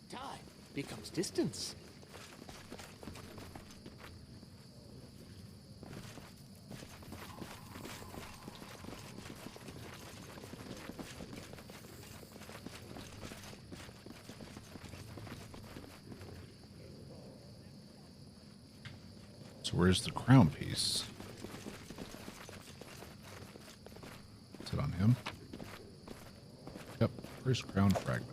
Time becomes distance. So where's the crown piece? Is it on him? Yep, first crown fragment.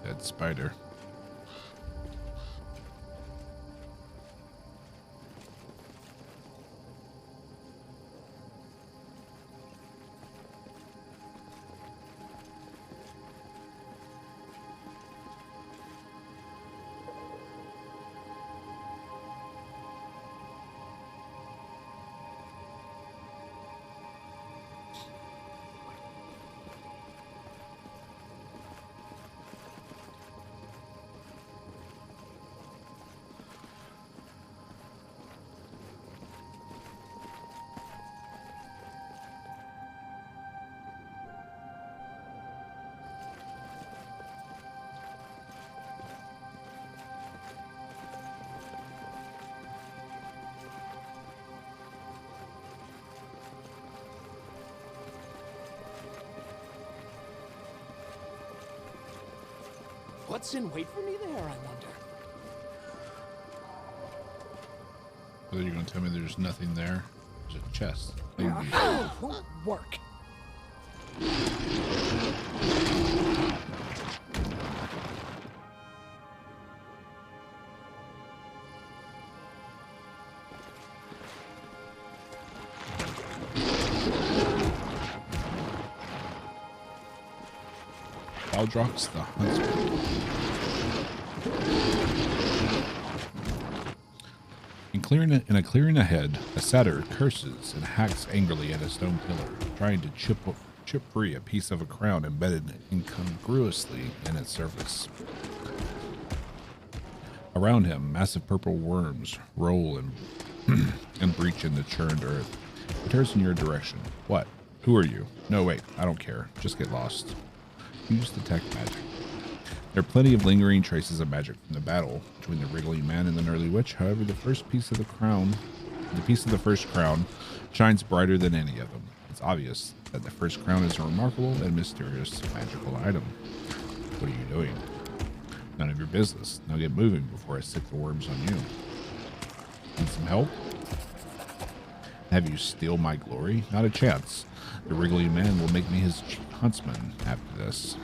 Dead spider. What's in wait for me there, I wonder? Whether you're going to tell me there's nothing there? There's a chest. Won't work. Drast the huntsman. In a clearing ahead, a satyr curses and hacks angrily at a stone pillar, trying to chip free a piece of a crown embedded incongruously in its surface. Around him, massive purple worms roll and breach in the churned earth. It turns in your direction. What? Who are you? No, wait, I don't care. Just get lost. Use detect magic. There are plenty of lingering traces of magic from the battle between the wriggling man and the gnarly witch. However, the piece of the first crown shines brighter than any of them. It's obvious that the first crown is a remarkable and mysterious magical item. What are you doing? None of your business. Now get moving before I sick the worms on you. Need some help? Have you steal my glory? Not a chance. The wriggling man will make me his huntsman after this.